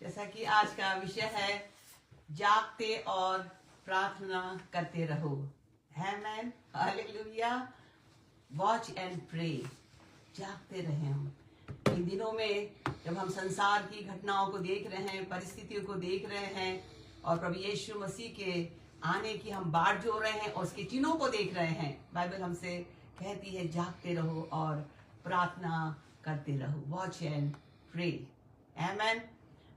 जैसा कि आज का विषय है जागते और प्रार्थना करते रहो। आमेन, हालेलुया। वॉच एंड प्रे, जागते रहें हम इन दिनों में जब हम संसार की घटनाओं को देख रहे हैं, परिस्थितियों को देख रहे हैं और प्रभु यीशु मसीह के आने की हम बाट जोड़ रहे हैं और उसके चिन्हों को देख रहे हैं। बाइबल हमसे कहती है जागते रहो और प्रार्थना करते रहो। Watch and pray. आमेन।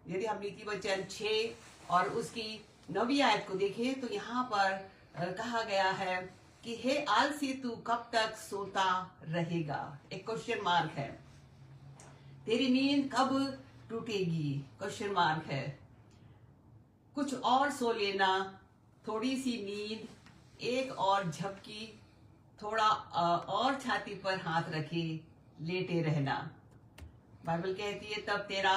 यदि हम नीति वचन 6 और उसकी 9वीं आयत को देखें तो यहाँ पर कहा गया है कि हे आलसी तू कब तक सोता रहेगा। एक क्वेश्चन मार्क है। तेरी नींद कब टूटेगी, क्वेश्चन मार्क है। कुछ और सो लेना, थोड़ी सी नींद, एक और झपकी, थोड़ा और छाती पर हाथ रखे लेटे रहना। बाइबल कहती है तब तेरा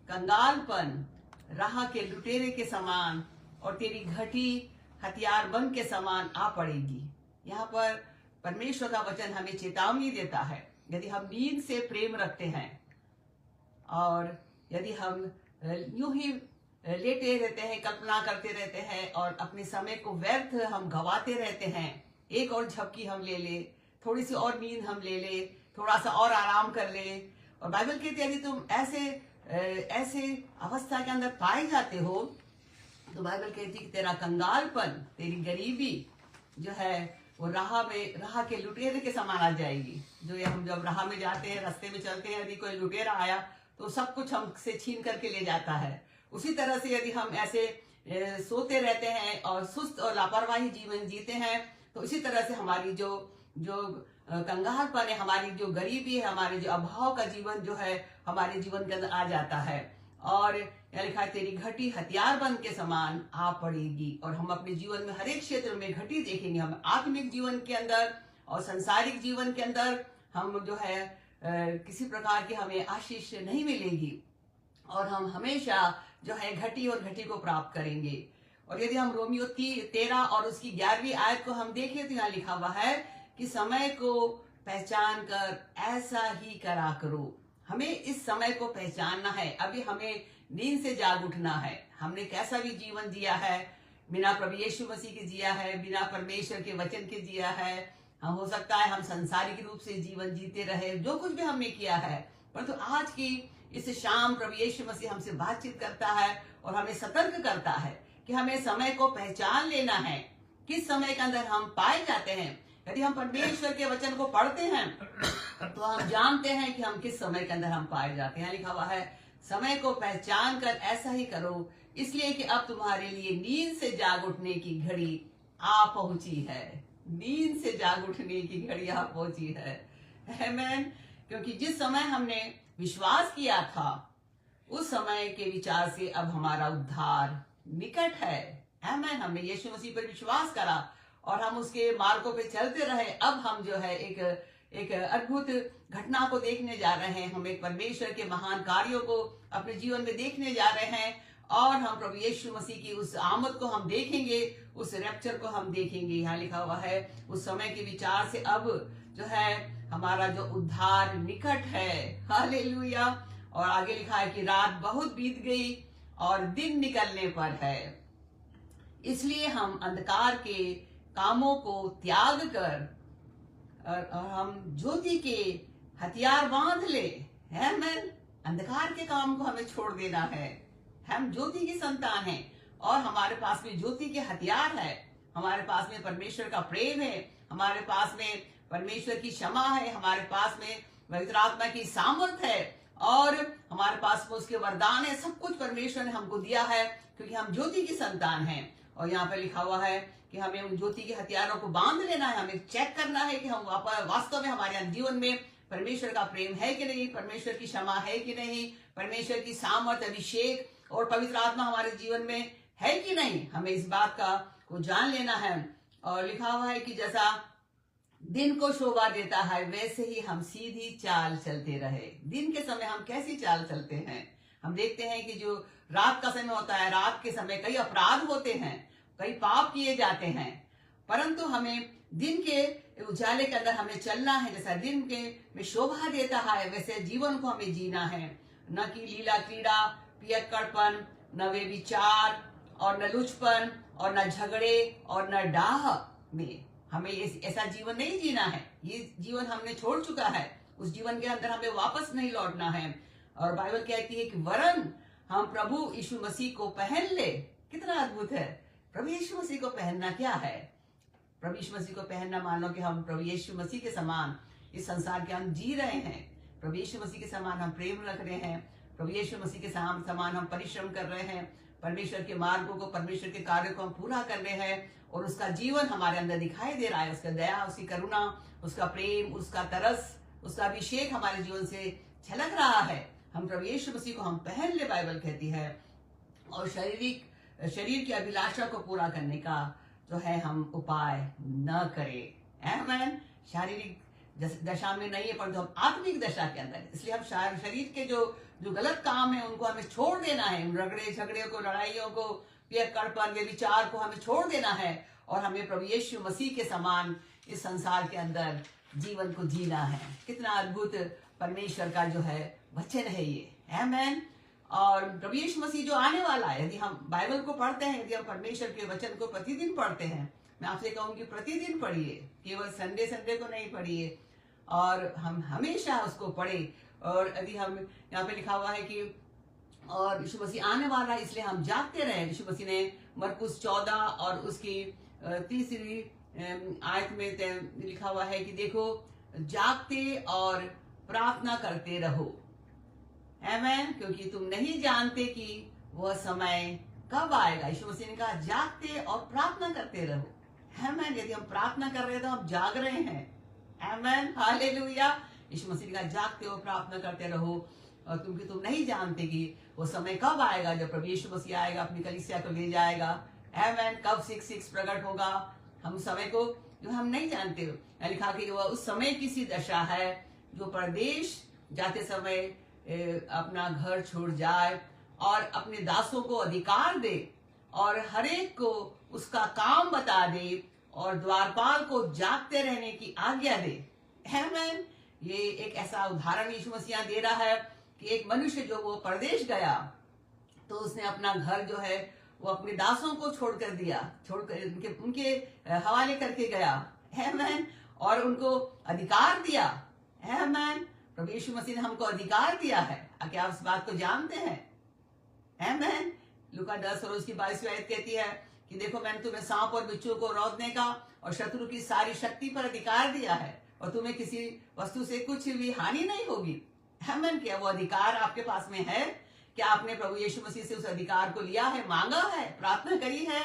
कंगालपन राह के लुटेरे के समान और तेरी घटी हथियारबंद के समान आ पड़ेगी। यहाँ पर परमेश्वर का वचन हमें चेतावनी देता है। यदि हम नींद से प्रेम रखते हैं और यदि हम यूं ही लेटे रहते हैं, कल्पना करते रहते हैं और अपने समय को व्यर्थ हम गवाते रहते हैं, एक और झपकी हम ले ले, थोड़ी सी और नींद हम ले ले, थोड़ा सा और आराम कर ले, और बाइबल कहती है यदि तुम ऐसे अवस्था के अंदर पाए जाते हो तो बाइबल कहती है कि तेरा कंगालपन, तेरी गरीबी जो है वो राह के लुटेरे के समान आ जाएगी। जो ये हम जब राह में जाते हैं, रास्ते में चलते हैं, यदि कोई लुटेरा आया तो सब कुछ हमसे छीन करके ले जाता है। उसी तरह से यदि हम ऐसे सोते रहते हैं और सुस्त और लापरवाही जीवन जीते हैं तो इसी तरह से हमारी जो कंगालपन है, हमारी जो गरीबी है, हमारे जो अभाव का जीवन जो है हमारे जीवन के अंदर आ जाता है। और यहाँ लिखा है तेरी घटी हथियारबंद के समान आ पड़ेगी। और हम अपने जीवन में हर एक क्षेत्र में घटी देखेंगे। हम आत्मिक जीवन के अंदर और संसारिक जीवन के अंदर हम जो है किसी प्रकार की हमें आशीष नहीं मिलेगी और हम हमेशा जो है घटी और घटी को प्राप्त करेंगे। और यदि हम रोमियो 13 और उसकी 11वीं आयत को हम देखें तो यहाँ लिखा हुआ है कि समय को पहचान कर ऐसा ही करा करो। हमें इस समय को पहचानना है। अभी हमें नींद से जाग उठना है। हमने कैसा भी जीवन जिया है, बिना प्रभु यीशु मसीह के जिया है, बिना परमेश्वर के वचन के जिया है। हो सकता है हम संसारिक रूप से जीवन जीते रहे, जो कुछ भी हमने किया है, परंतु आज की इस शाम प्रभु यीशु मसीह हमसे बातचीत करता है और हमें सतर्क करता है कि हमें समय को पहचान लेना है। किस समय के अंदर हम पाए जाते हैं। यदि हम परमेश्वर के वचन को पढ़ते हैं तो हम जानते हैं कि हम किस समय के अंदर हम पाए जाते हैं। लिखा हुआ है समय को पहचान कर ऐसा ही करो, इसलिए कि अब तुम्हारे लिए नींद से जाग उठने की घड़ी आ पहुंची है। नींद से जाग उठने की घड़ी आ पहुंची है। आमीन। क्योंकि जिस समय हमने विश्वास किया था उस समय के विचार से अब हमारा उद्धार निकट है। आमीन। हमने यीशु मसीह पर विश्वास करा और हम उसके मार्गों पे चलते रहे। अब हम जो है एक अद्भुत घटना को देखने जा रहे हैं। हम एक परमेश्वर के महान कार्यों को अपने जीवन में देखने जा रहे हैं और हम प्रभु यीशु मसीह की उस आमद को हम देखेंगे, उस रैप्चर को हम देखेंगे। यहाँ लिखा हुआ है उस समय के विचार से अब जो है हमारा जो उद्धार निकट है। हालेलुया। और आगे लिखा है कि रात बहुत बीत गई और दिन निकलने पर है, इसलिए हम अंधकार के कामों को त्याग कर और हम ज्योति के हथियार बांध ले। आमीन। अंधकार के काम को हमें छोड़ देना है। हम ज्योति की संतान हैं और हमारे पास में ज्योति के हथियार है। हमारे पास में परमेश्वर का प्रेम है, हमारे पास में परमेश्वर की क्षमा है, हमारे पास में पवित्र आत्मा की सामर्थ है और हमारे पास में उसके वरदान है। सब कुछ परमेश्वर ने हमको दिया है क्योंकि हम ज्योति की संतान हैं। और यहाँ पर लिखा हुआ है कि हमें उन ज्योति के हथियारों को बांध लेना है। हमें चेक करना है कि हम वास्तव में हमारे जीवन में परमेश्वर का प्रेम है कि नहीं, परमेश्वर की क्षमा है कि नहीं, परमेश्वर की सामर्थ, अभिषेक और पवित्र आत्मा हमारे जीवन में है कि नहीं। हमें इस बात को जान लेना है। और लिखा हुआ है कि जैसा दिन को शोभा देता है वैसे ही हम सीधी चाल चलते रहे। दिन के समय हम कैसी चाल चलते हैं। हम देखते हैं कि जो रात का समय होता है, रात के समय कई अपराध होते हैं, कई पाप किए जाते हैं, परंतु हमें दिन के उजाले के अंदर हमें चलना है। जैसा दिन के में शोभा देता है वैसे जीवन को हमें जीना है, न कि लीला क्रीड़ा पियक्कड़पन, न वे विचार और न लुचपन और न झगड़े और न डाह में। हमें ऐसा जीवन नहीं जीना है। ये जीवन हमने छोड़ चुका है। उस जीवन के अंदर हमें वापस नहीं लौटना है। और बाइबल कहती है कि वरन हम प्रभु यीशु मसीह को पहन ले। कितना अद्भुत है। प्रभु यीशु मसीह को पहनना क्या है? प्रभु यीशु मसीह को पहनना, मान लो कि हम प्रभु यीशु मसीह के समान इस संसार के हम जी रहे हैं। प्रभु यीशु मसीह के समान हम प्रेम रख रहे हैं। प्रभु यीशु मसीह के समान हम परिश्रम कर रहे हैं। परमेश्वर के मार्गों को, परमेश्वर के कार्यों को हम पूरा कर रहे हैं और उसका जीवन हमारे अंदर दिखाई दे रहा है। उसका दया, उसकी करुणा, उसका प्रेम, उसका तरस, उसका अभिषेक हमारे जीवन से झलक रहा है। हम प्रभु यीशु मसीह को हम पहन ले, बाइबल कहती है। और शरीर की अभिलाषा को पूरा करने का जो है हम उपाय न करें। आमीन। शारीरिक दशा में नहीं है, परंतु हम आत्मिक दशा के अंदर। इसलिए हम शरीर के जो गलत काम है उनको हमें छोड़ देना है। रगड़े झगड़े को, लड़ाइयों को, पियक्कड़पन, वे विचार को हमें छोड़ देना है और हमें प्रभु यीशु मसीह के समान इस संसार के अंदर जीवन को जीना है। कितना अद्भुत परमेश्वर का जो है वचन है ये। आमीन। और प्रभु यीशु मसीह जो आने वाला है, यदि हम बाइबल को पढ़ते हैं, यदि हम परमेश्वर के वचन को प्रतिदिन पढ़ते हैं, मैं आपसे कहूंगी प्रतिदिन पढ़िए, केवल संडे को नहीं पढ़िए, और हम हमेशा उसको पढ़े। और यदि हम, यहाँ पे लिखा हुआ है कि और यीशु मसीह आने वाला है इसलिए हम जागते रहे। यीशु मसीह ने मरकुस 14 और उसकी 3री आयत में लिखा हुआ है कि देखो, जागते और प्रार्थना करते रहो। आमीन। क्योंकि तुम नहीं जानते कि वह समय कब आएगा। यीशु मसीह ने कहा जागते और प्रार्थना करते रहो। आमीन। यदि हम प्रार्थना कर रहे हैं तो हम जाग रहे हैं। आमीन। हालेलुया। यीशु मसीह ने कहा जागते और प्रार्थना करते रहो, और क्योंकि तुम नहीं जानते कि वो समय कब आएगा जब प्रभु यीशु मसीह आएगा, अपनी कलीसिया को ले जाएगा। आमीन। कब 666 प्रकट होगा, हम समय को जो हम नहीं जानते। लिखा कि वह उस समय किसी दशा है जो परदेश जाते समय अपना घर छोड़ जाए और अपने दासों को अधिकार दे और हरेक को उसका काम बता दे और द्वारपाल को जागते रहने की आज्ञा दे। आमीन। ये एक ऐसा उदाहरण यीशु मसीह दे रहा है कि एक मनुष्य जो वो परदेश गया तो उसने अपना घर जो है वो अपने दासों को छोड़कर दिया, छोड़कर उनके हवाले करके गया। आमीन। और उनको अधिकार दिया। आमीन। प्रभु यीशु मसीह ने हमको अधिकार दिया है। क्या आप इस बात को जानते हैं? आमीन। लूका 10 और उसकी 22वीं आयत कहती है कि देखो, मैंने तुम्हें सांप और बिच्छू को रौंदने का और शत्रु की सारी शक्ति पर अधिकार दिया है और तुम्हें किसी वस्तु से कुछ भी हानि नहीं होगी। आमीन। क्या वो अधिकार आपके पास में है? क्या आपने प्रभु यीशु मसीह से उस अधिकार को लिया है, मांगा है, प्रार्थना करी है?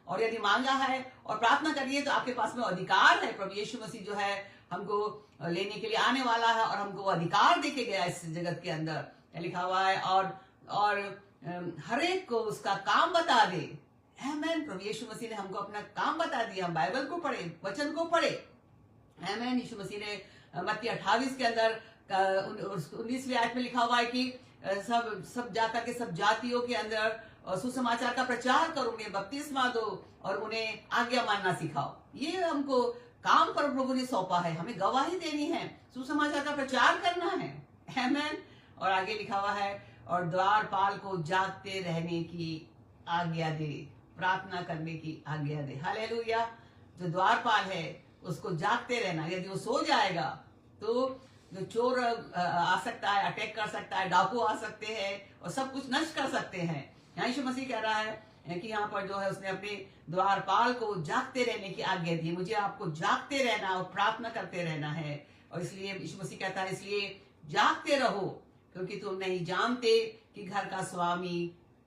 और यदि मांगा है और प्रार्थना करिए तो आपके पास में अधिकार है। प्रभु यीशु मसीह जो है हमको लेने के लिए आने वाला है और हमको वो अधिकार देके गया इस जगत के अंदर। लिखा हुआ है और हर एक को उसका काम बता दे। आमीन। प्रभु यीशु मसीह ने हमको अपना काम बता दिया। हम बाइबल को पढ़े, वचन को पढ़े। आमीन। यीशु मसीह ने मत्ती 28 के अंदर 19वीं आयत में लिखा हुआ है कि सब जाता के सब जातियों के अंदर सुसमाचार का प्रचार करो, उन्हें बपतिस्मा दो और उन्हें आज्ञा मानना सिखाओ। ये हमको काम पर प्रभु ने सौंपा है। हमें गवाही देनी है, सुसमाचार का प्रचार करना है। आमीन। और आगे लिखा हुआ है और द्वारपाल को जागते रहने की आज्ञा दे, प्रार्थना करने की आज्ञा दे। हालेलुया। जो द्वारपाल है उसको जागते रहना। यदि वो सो जाएगा तो जो चोर आ सकता है, अटैक कर सकता है, डाकू आ सकते हैं और सब कुछ नष्ट कर सकते हैं। यहाँ यीशु मसीह कह रहा है कि यहाँ पर जो है उसने अपने द्वारपाल को जागते रहने की आज्ञा दी। मुझे आपको जागते रहना और प्रार्थना करते रहना है। और इसलिए यीशु मसीह कहता है इसलिए जागते रहो, क्योंकि तुम नहीं जानते कि घर का स्वामी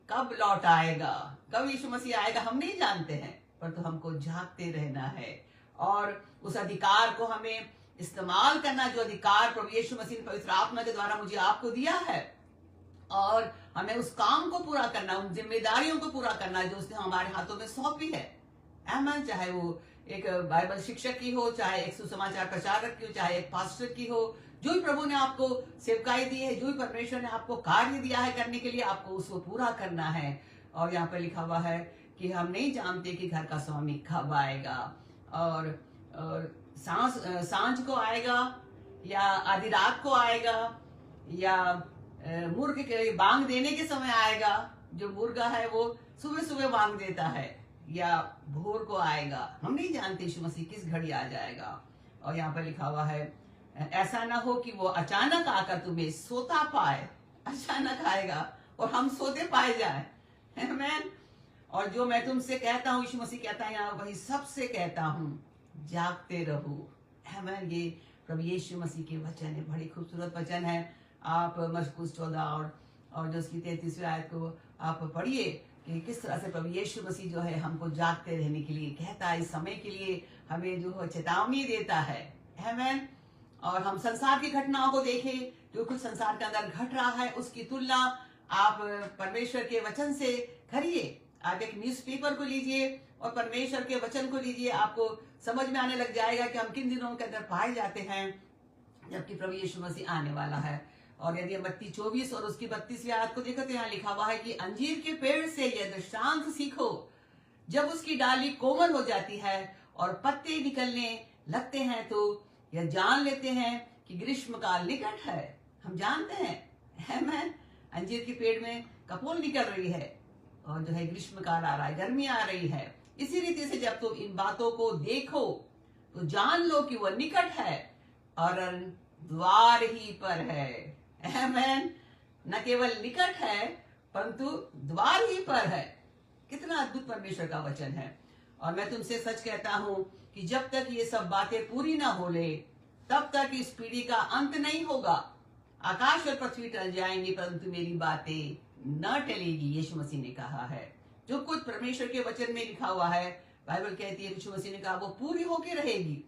कब लौट आएगा। कब यीशु मसीह आएगा हम नहीं जानते हैं, पर तो हमको जागते रहना है और उस अधिकार को हमें इस्तेमाल करना, जो अधिकार प्रभु यीशु मसीह ने पवित्र आत्मा के द्वारा मुझे आपको दिया है, और हमें उस काम को पूरा करना, उन जिम्मेदारियों को पूरा करना जो उसने हमारे हाथों में सौंपी है। आमीन। चाहे वो एक बाइबल शिक्षक की हो, चाहे एक सुसमाचार प्रचारक की हो, चाहे एक पास्टर की हो, जो भी प्रभु ने आपको सेवकाई दी है, जो भी परमेश्वर ने आपको कार्य दिया है करने के लिए, आपको उसको पूरा करना है। और यहाँ पर लिखा हुआ है कि हम नहीं जानते कि घर का स्वामी कब आएगा, और सांझ को आएगा या आधी रात को आएगा या मुर्ग के बांग देने के समय आएगा। जो मुर्गा है वो सुबह सुबह बांग देता है या भोर को आएगा, हम नहीं जानते यीशु मसीह किस घड़ी आ जाएगा। और यहाँ पर लिखा हुआ है ऐसा ना हो कि वो अचानक आकर तुम्हें सोता पाए। अचानक आएगा और हम सोते पाए जाए। आमीन। और जो मैं तुमसे कहता हूँ, यीशु मसीह कहता है यहाँ, वही सबसे कहता हूँ, जागते रहो। आमीन। ये प्रभु यीशु मसीह के वचन है, बड़ी खूबसूरत वचन है। आप मरकुस 14 और जो उसकी 33वीं आयत को आप पढ़िए कि किस तरह से प्रभु यीशु मसीह जो है हमको जागते रहने के लिए कहता है, इस समय के लिए हमें जो चेतावनी देता है। आमीन। और हम संसार की घटनाओं को देखें, जो कुछ संसार के अंदर घट रहा है उसकी तुलना आप परमेश्वर के वचन से करिए। आप एक न्यूज़पेपर को लीजिए और परमेश्वर के वचन को लीजिए, आपको समझ में आने लग जाएगा कि हम किन दिनों के अंदर पाए जाते हैं जबकि प्रभु यीशु मसीह आने वाला है। और यदि मत्ती 24 और उसकी 32वीं आयत को देखो तो यहाँ लिखा हुआ है कि अंजीर के पेड़ से यह दृष्टांत सीखो, जब उसकी डाली कोमल हो जाती है और पत्ते निकलने लगते हैं तो यह जान लेते हैं कि ग्रीष्म काल निकट है। हम जानते हैं आमीन। अंजीर के पेड़ में कपोल निकल रही है और जो है ग्रीष्म काल आ रहा है, गर्मी आ रही है। इसी रीति से जब तुम इन बातों को देखो तो जान लो कि वह निकट है और द्वार ही पर है। आमीन। न केवल निकट है परंतु द्वार ही पर है। कितना अद्भुत परमेश्वर का वचन है। और मैं तुमसे सच कहता हूं कि जब तक ये सब बातें पूरी ना हो ले तब तक इस पीढ़ी का अंत नहीं होगा। आकाश और पृथ्वी टल जाएंगे परंतु मेरी बातें न टलेगी, यीशु मसीह ने कहा है। जो कुछ परमेश्वर के वचन में लिखा हुआ है, बाइबल कहती है, यीशु मसीह ने कहा वो पूरी होके रहेगी।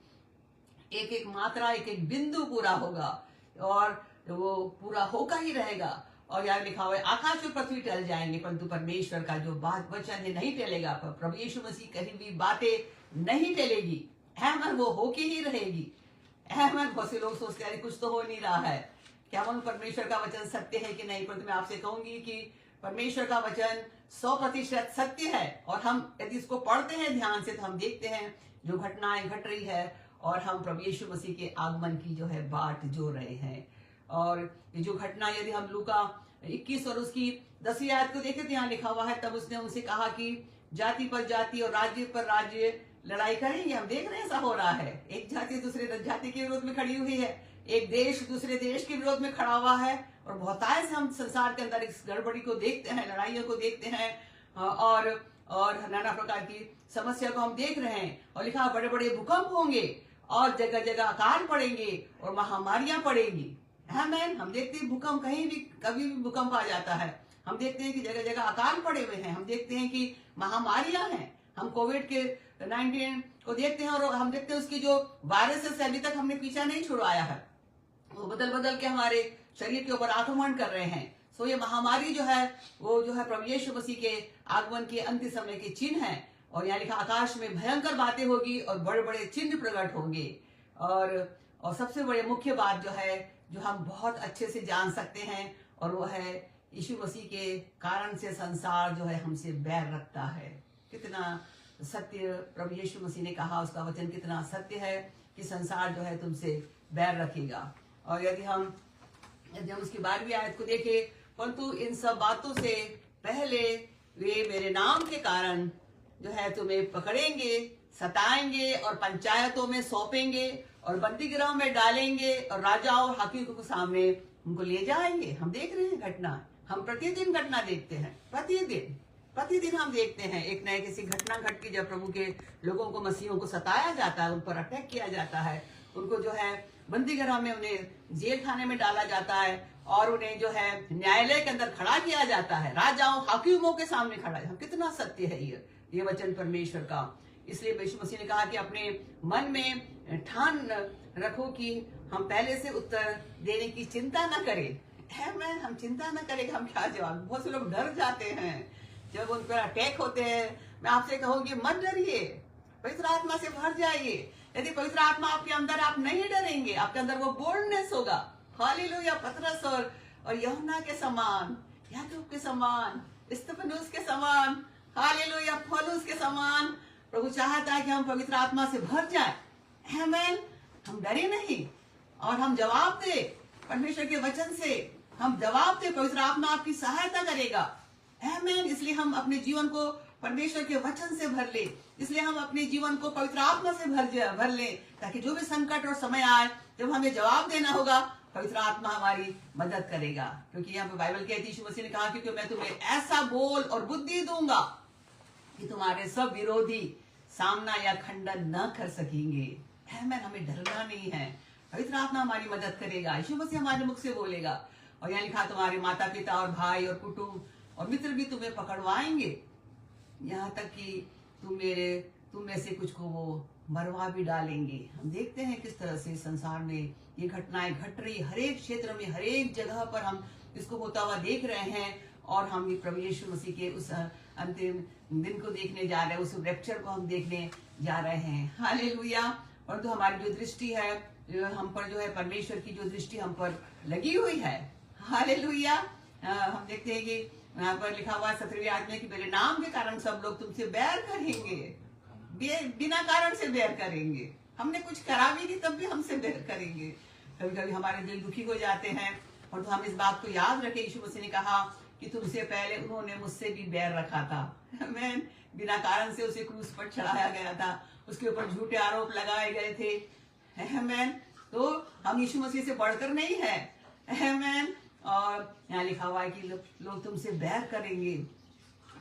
एक एक मात्रा, एक एक बिंदु पूरा होगा और वो पूरा होकर ही रहेगा। और यहाँ लिखा हुआ है आकाश और पृथ्वी टल जाएंगे परंतु परमेश्वर का जो बात वचन है नहीं टलेगा। प्रभु यीशु मसीह कहीं भी बातें नहीं टलेगी। आमीन। वो होके ही रहेगी। आमीन। बहुत से लोग सोचते हैं कुछ तो हो नहीं रहा है, क्या मन परमेश्वर का वचन सत्य है कि नहीं। परंतु मैं आपसे कहूंगी कि परमेश्वर का वचन 100% सत्य है। और हम यदि इसको पढ़ते हैं ध्यान से तो हम देखते हैं जो घटनाएं घट रही है और हम प्रभु यीशु मसीह के आगमन की जो है बाट जो रहे हैं। और ये जो घटना यदि हम लूका 21 और उसकी 10वीं आयत को देखें तो यहाँ लिखा हुआ है, तब उसने उनसे कहा कि जाति पर जाति और राज्य पर राज्य लड़ाई करेंगे। हम देख रहे हैं ऐसा हो रहा है। एक जाति दूसरे जाति के विरोध में खड़ी हुई है, एक देश दूसरे देश के विरोध में खड़ा हुआ है। और बहुतायत से हम संसार के अंदर इस गड़बड़ी को देखते हैं, लड़ाइयों को देखते हैं और नाना प्रकार की समस्या को हम देख रहे हैं। और लिखा बड़े बड़े भूकंप होंगे और जगह जगह अकाल पड़ेंगे और महामारियां पड़ेंगी। आमीन। हम देखते हैं भूकंप कहीं भी कभी भी भूकंप आ जाता है। हम देखते हैं कि जगह जगह अकाल पड़े हुए हैं। हम देखते हैं कि महामारियां हैं। हम कोविड के 19 को देखते हैं और हम देखते हैं उसकी जो वायरस से अभी तक हमने पीछा नहीं छुड़वाया है। वो बदल बदल के हमारे शरीर के ऊपर आक्रमण कर रहे हैं। सो ये महामारी जो है वो जो है प्रभु यीशु मसीह के आगमन के अंतिम समय के चिन्ह है। और यहाँ लिखा आकाश में भयंकर बातें होगी और बड़े बड़े चिन्ह प्रकट होंगे। और सबसे बड़ी मुख्य बात जो है जो हम बहुत अच्छे से जान सकते हैं और वो है यीशु मसीह के कारण से संसार जो है हमसे बैर रखता है। कितना सत्य प्रभु यीशु मसीह ने कहा, उसका वचन कितना सत्य है कि संसार जो है तुमसे बैर रखेगा। और यदि हम उसकी 12वीं आयत को देखें, परंतु इन सब बातों से पहले वे मेरे नाम के कारण जो है तुम्हें पकड़ेंगे, सताएंगे और पंचायतों में सौंपेंगे और बंदी गृह में डालेंगे और राजाओं और हाकिमों के सामने उनको ले जाएंगे। हम देख रहे हैं घटना, हम प्रतिदिन घटना देखते हैं। प्रतिदिन हम देखते हैं एक नए किसी घटना घट की जब प्रभु के लोगों को, मसीहों को सताया जाता है, उन पर अटैक किया जाता है, उनको जो है बंदी गृह में, उन्हें जेल खाने में डाला जाता है और उन्हें जो है न्यायालय के अंदर खड़ा किया जाता है, राजाओं हाकिमों के सामने खड़ा। कितना सत्य है ये वचन परमेश्वर का। इसलिए यीशु मसीह ने कहा कि अपने मन में ठान रखो कि हम पहले से उत्तर देने की चिंता न करें। हम चिंता न करें हम क्या जवाब। बहुत से लोग डर जाते हैं जब उन पर अटैक होते हैं। मैं आपसे कहूंगी मत डरिए, पवित्र आत्मा से भर जाइए। यदि पवित्र आत्मा आपके अंदर, आप नहीं डरेंगे, आपके अंदर वो बोल्डनेस होगा। हालेलुया। पतरस और यूहन्ना के समान, याकूब के समान, स्तिफनुस के समान, हालेलुया, पौलुस के समान प्रभु चाहता है कि हम पवित्र आत्मा से भर जाएं। आमीन। हम डरे नहीं और हम जवाब दे परमेश्वर के वचन से। हम जवाब दे, पवित्र आत्मा आपकी सहायता करेगा। आमीन। इसलिए हम अपने जीवन को परमेश्वर के वचन से भर ले, इसलिए हम अपने जीवन को पवित्र आत्मा से भर ले, ताकि जो भी संकट और समय आए, जब हमें जवाब देना होगा, पवित्र आत्मा हमारी मदद करेगा। क्योंकि यहाँ पे बाइबल कहती है, यीशु मसीह ने कहा कि मैं तुम्हें ऐसा बोल और बुद्धि दूंगा कि तुम्हारे सब विरोधी सामना या खंडन न कर सकेंगे। आमीन। हमें डरना नहीं है, पवित्र आत्मा हमारी मदद करेगा। यीशु मसीह हमारे मुख से बोलेगा। और यहाँ लिखा, तुम्हारे माता पिता और भाई और कुटुंब और मित्र भी तुम्हें पकड़वाएंगे, यहाँ तक कि तुम में से कुछ को वो मरवा भी डालेंगे। हम देखते हैं किस तरह से संसार में ये घटनाएं घट रही, हर एक क्षेत्र में, हर एक जगह पर हम इसको होता हुआ देख रहे हैं। और हम ये प्रभु यीशु मसीह के उस अंतिम दिन को देखने जा रहे हैं, उस रैप्चर को हम देखने जा रहे हैं। हालेलुया। परंतु हमारी जो दृष्टि है, हम पर जो है, परमेश्वर की जो दृष्टि हम पर लगी हुई है। हालेलुया। हम देखते हैं कि यहाँ पर लिखा हुआ है 17वीं आयत में कि मेरे नाम के कारण सब लोग तुमसे बैर करेंगे, बिना कारण से बैर करेंगे। हमने कुछ करा भी नहीं, तब भी हमसे बैर करेंगे। कभी कभी हमारे दिल दुखी हो जाते हैं, और तो हम इस बात को याद रखें, यीशु मसीह ने कहा कि तुमसे पहले उन्होंने मुझसे भी बैर रखा था। आमीन। बिना कारण से उसे क्रूस पर चढ़ाया गया था, उसके ऊपर झूठे आरोप लगाए गए थे। आमीन। तो हम यीशु मसीह से बढ़कर नहीं है। आमीन। और यहाँ लिखा हुआ है कि लोग तुमसे बैर करेंगे।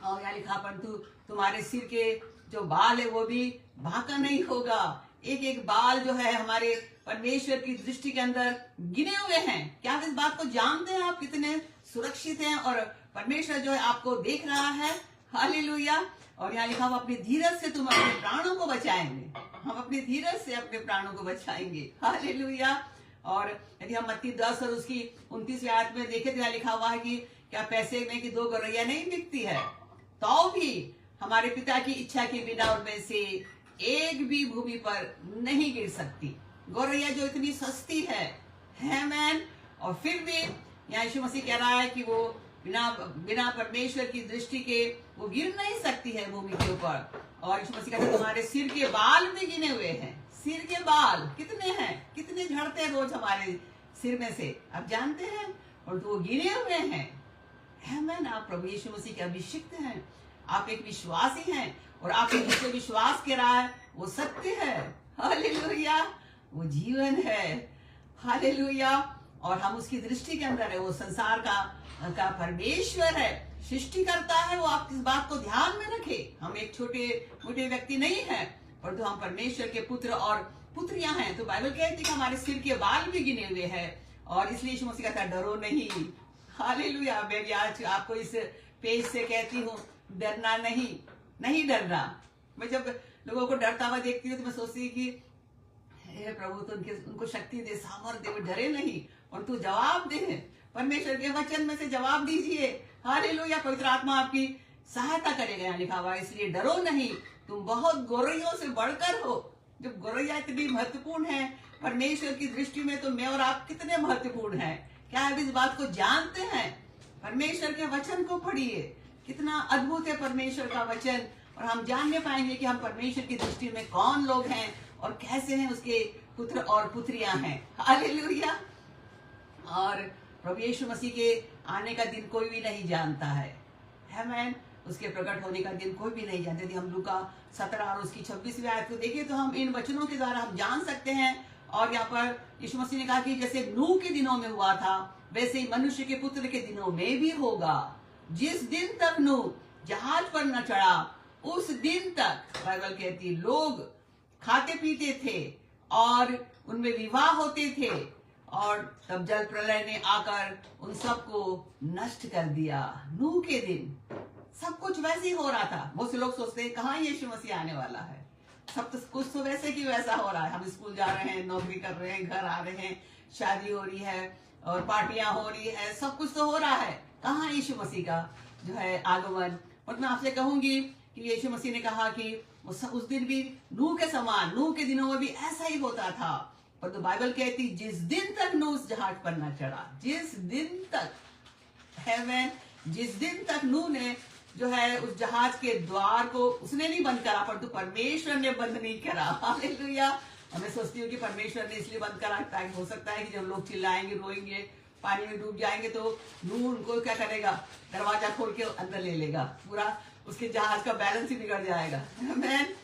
और यहाँ लिखा, परंतु तुम्हारे सिर के जो बाल है वो भी बांका नहीं होगा। एक एक बाल जो है हमारे परमेश्वर की दृष्टि के अंदर गिने हुए हैं। क्या आप इस बात को जानते हैं, आप कितने सुरक्षित हैं, और परमेश्वर जो है आपको देख रहा है। हालेलुया। और यहाँ लिखा हुआ, अपनी धीरज से तुम अपने प्राणों को बचाएंगे। हम अपनी धीरज से अपने प्राणों को बचाएंगे। हालेलुया। और यदि हम मत्ती 10 और उसकी 29वीं आयत में देखें तो यहाँ लिखा हुआ है कि क्या पैसे में कि 2 गौरैया नहीं बिकती है, तो भी हमारे पिता की इच्छा के बिना उनमें से एक भी भूमि पर नहीं गिर सकती। गौरैया जो इतनी सस्ती है। आमीन। और फिर भी यहाँ यीशु मसीह कह रहा है कि वो बिना परमेश्वर की दृष्टि के वो गिर नहीं सकती है भूमि के ऊपर। और यीशु मसीह कहते हैं तुम्हारे सिर के बाल भी गिने हुए हैं। सिर के बाल कितने हैं, कितने झड़ते हैं रोज हमारे सिर में से, आप जानते हैं, और तो वो गिने हुए हैं। आमीन। आप प्रभु यीशु मसीह के अभिषिक्त हैं, आप एक विश्वासी हैं, और आप जिससे विश्वास के रहा है वो सत्य है। हालेलुया। वो जीवन है। हालेलुया। और हम उसकी दृष्टि के अंदर है, वो संसार का परमेश्वर है, सृष्टि करता है। वो आप इस बात को ध्यान में रखें, हम एक छोटे मोटे व्यक्ति नहीं है, पर तो हम परमेश्वर के पुत्र और पुत्रियां हैं। तो बाइबल कहती है कि हमारे सिर के बाल भी गिने हुए हैं, और इसलिए यीशु मसीह कहता है डरो नहीं। हालेलुया। मैं भी आज आपको इस पेज से कहती हूँ, डरना नहीं डरना। मैं जब लोगों को डरता हुआ देखती हूँ तो मैं सोचती हूँ कि हे प्रभु, तो उनको शक्ति दे, सामर्थ्य दे, वो डरे नहीं, और तू जवाब दे। परमेश्वर के वचन में से जवाब दीजिए। हालेलुया। पवित्र आत्मा आपकी सहायता करेगा, यहाँ लिखा हुआ है, इसलिए डरो नहीं, तुम बहुत गौरैयों से बढ़कर हो। जब गौरैया इतनी महत्वपूर्ण है परमेश्वर की दृष्टि में, तो मैं और आप कितने महत्वपूर्ण हैं। क्या आप इस बात को जानते हैं? परमेश्वर के वचन को पढ़िए, कितना अद्भुत है परमेश्वर का वचन, और हम जानने पाएंगे कि हम परमेश्वर की दृष्टि में कौन लोग हैं और कैसे हैं उसके पुत्र और पुत्रियां हैं। हालेलुया। और प्रभु यीशु मसीह के आने का दिन कोई भी नहीं जानता है। आमीन। उसके प्रकट होने का दिन कोई भी नहीं जानते। यदि हम लूका 17 और उसकी 26वीं आयत को देखें तो हम इन वचनों के द्वारा हम जान सकते हैं। और यहाँ पर यीशु मसीह ने कहा कि जैसे नूह के दिनों में हुआ था, वैसे ही मनुष्य के पुत्र के दिनों में भी होगा। जिस दिन तक नूह जहाज पर न चढ़ा, उस दिन तक बाइबल कहती है लोग खाते पीते थे और उनमें विवाह होते थे, और तब जल प्रलय ने आकर उन सबको नष्ट कर दिया। नूह के दिन सब कुछ वैसे ही हो रहा था। बहुत से लोग सोचते हैं कहाँ यीशु मसीह आने वाला है, सब तो कुछ तो वैसे की वैसा हो रहा है। हम स्कूल जा रहे हैं, नौकरी कर रहे हैं, घर आ रहे हैं, शादी हो रही है और पार्टियां हो रही है, सब कुछ तो हो रहा है। कहाँ यीशु मसीह का जो है आगमन। और मैं आपसे कहूंगी कि यीशु मसीह ने कहा कि उस दिन भी नूह के समान, नूह के दिनों में भी ऐसा ही होता था। पर तो बाइबल कहती जिस दिन तक नूह उस जहाज पर न चढ़ा, जिस दिन तक है, जिस दिन तक नूह ने जो है उस जहाज के द्वार को उसने नहीं बंद करा, पर तो परमेश्वर ने बंद नहीं करा। हालेलुया। मैं सोचती हूँ कि परमेश्वर ने इसलिए बंद करा ताकि हो सकता है कि जब लोग चिल्लाएंगे, रोएंगे, पानी में डूब जाएंगे तो नूह उनको क्या करेगा, दरवाजा खोल के अंदर ले लेगा, पूरा उसके जहाज का बैलेंस ही बिगड़ जाएगा। आमीन।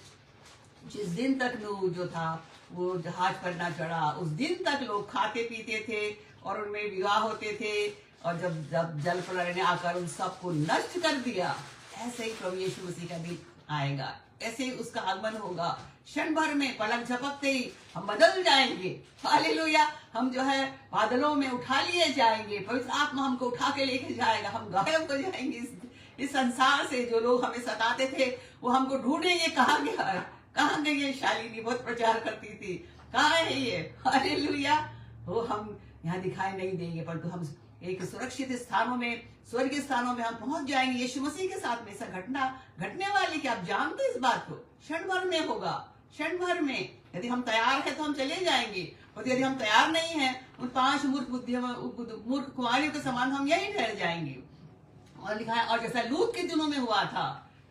जिस दिन तक नूह जो था वो जहाज पर ना चढ़ा, उस दिन तक लोग खाते पीते थे और उनमें विवाह होते थे, और जब जब जल प्रलय ने आकर उन सबको नष्ट कर दिया, ऐसे ही प्रभु यीशु मसीह का दिन आएगा, ऐसे ही उसका आगमन होगा। क्षण भर में पलक झपकते ही हम बदल जाएंगे। हालेलुया। हम जो है बादलों में उठा लिए जाएंगे, पवित्र आत्मा हमको उठा के लेके जाएगा, हम गायब हो जाएंगे इस संसार से। जो लोग हमें सताते थे वो हमको ढूंढेंगे, कहाँ गया है, कहाँ गई है शालिनी, बहुत प्रचार करती थी, कहाँ है ये। हालेलुया। वो हम यहाँ दिखाई नहीं देंगे, परंतु हम एक सुरक्षित स्थानों में, स्वर्गीय स्थानों में हम पहुंच जाएंगे यीशु मसीह के साथ में। ऐसा घटना घटने वाली कि आप जानते इस बात को, क्षण भर में होगा, क्षण भर में। यदि हम तैयार हैं तो हम चले जाएंगे, और यदि हम तैयार नहीं हैं, उन 5 मूर्ख कुमारियों के समान हम यही ठहर जाएंगे। और लिखा है, और जैसा लूत के दिनों में हुआ था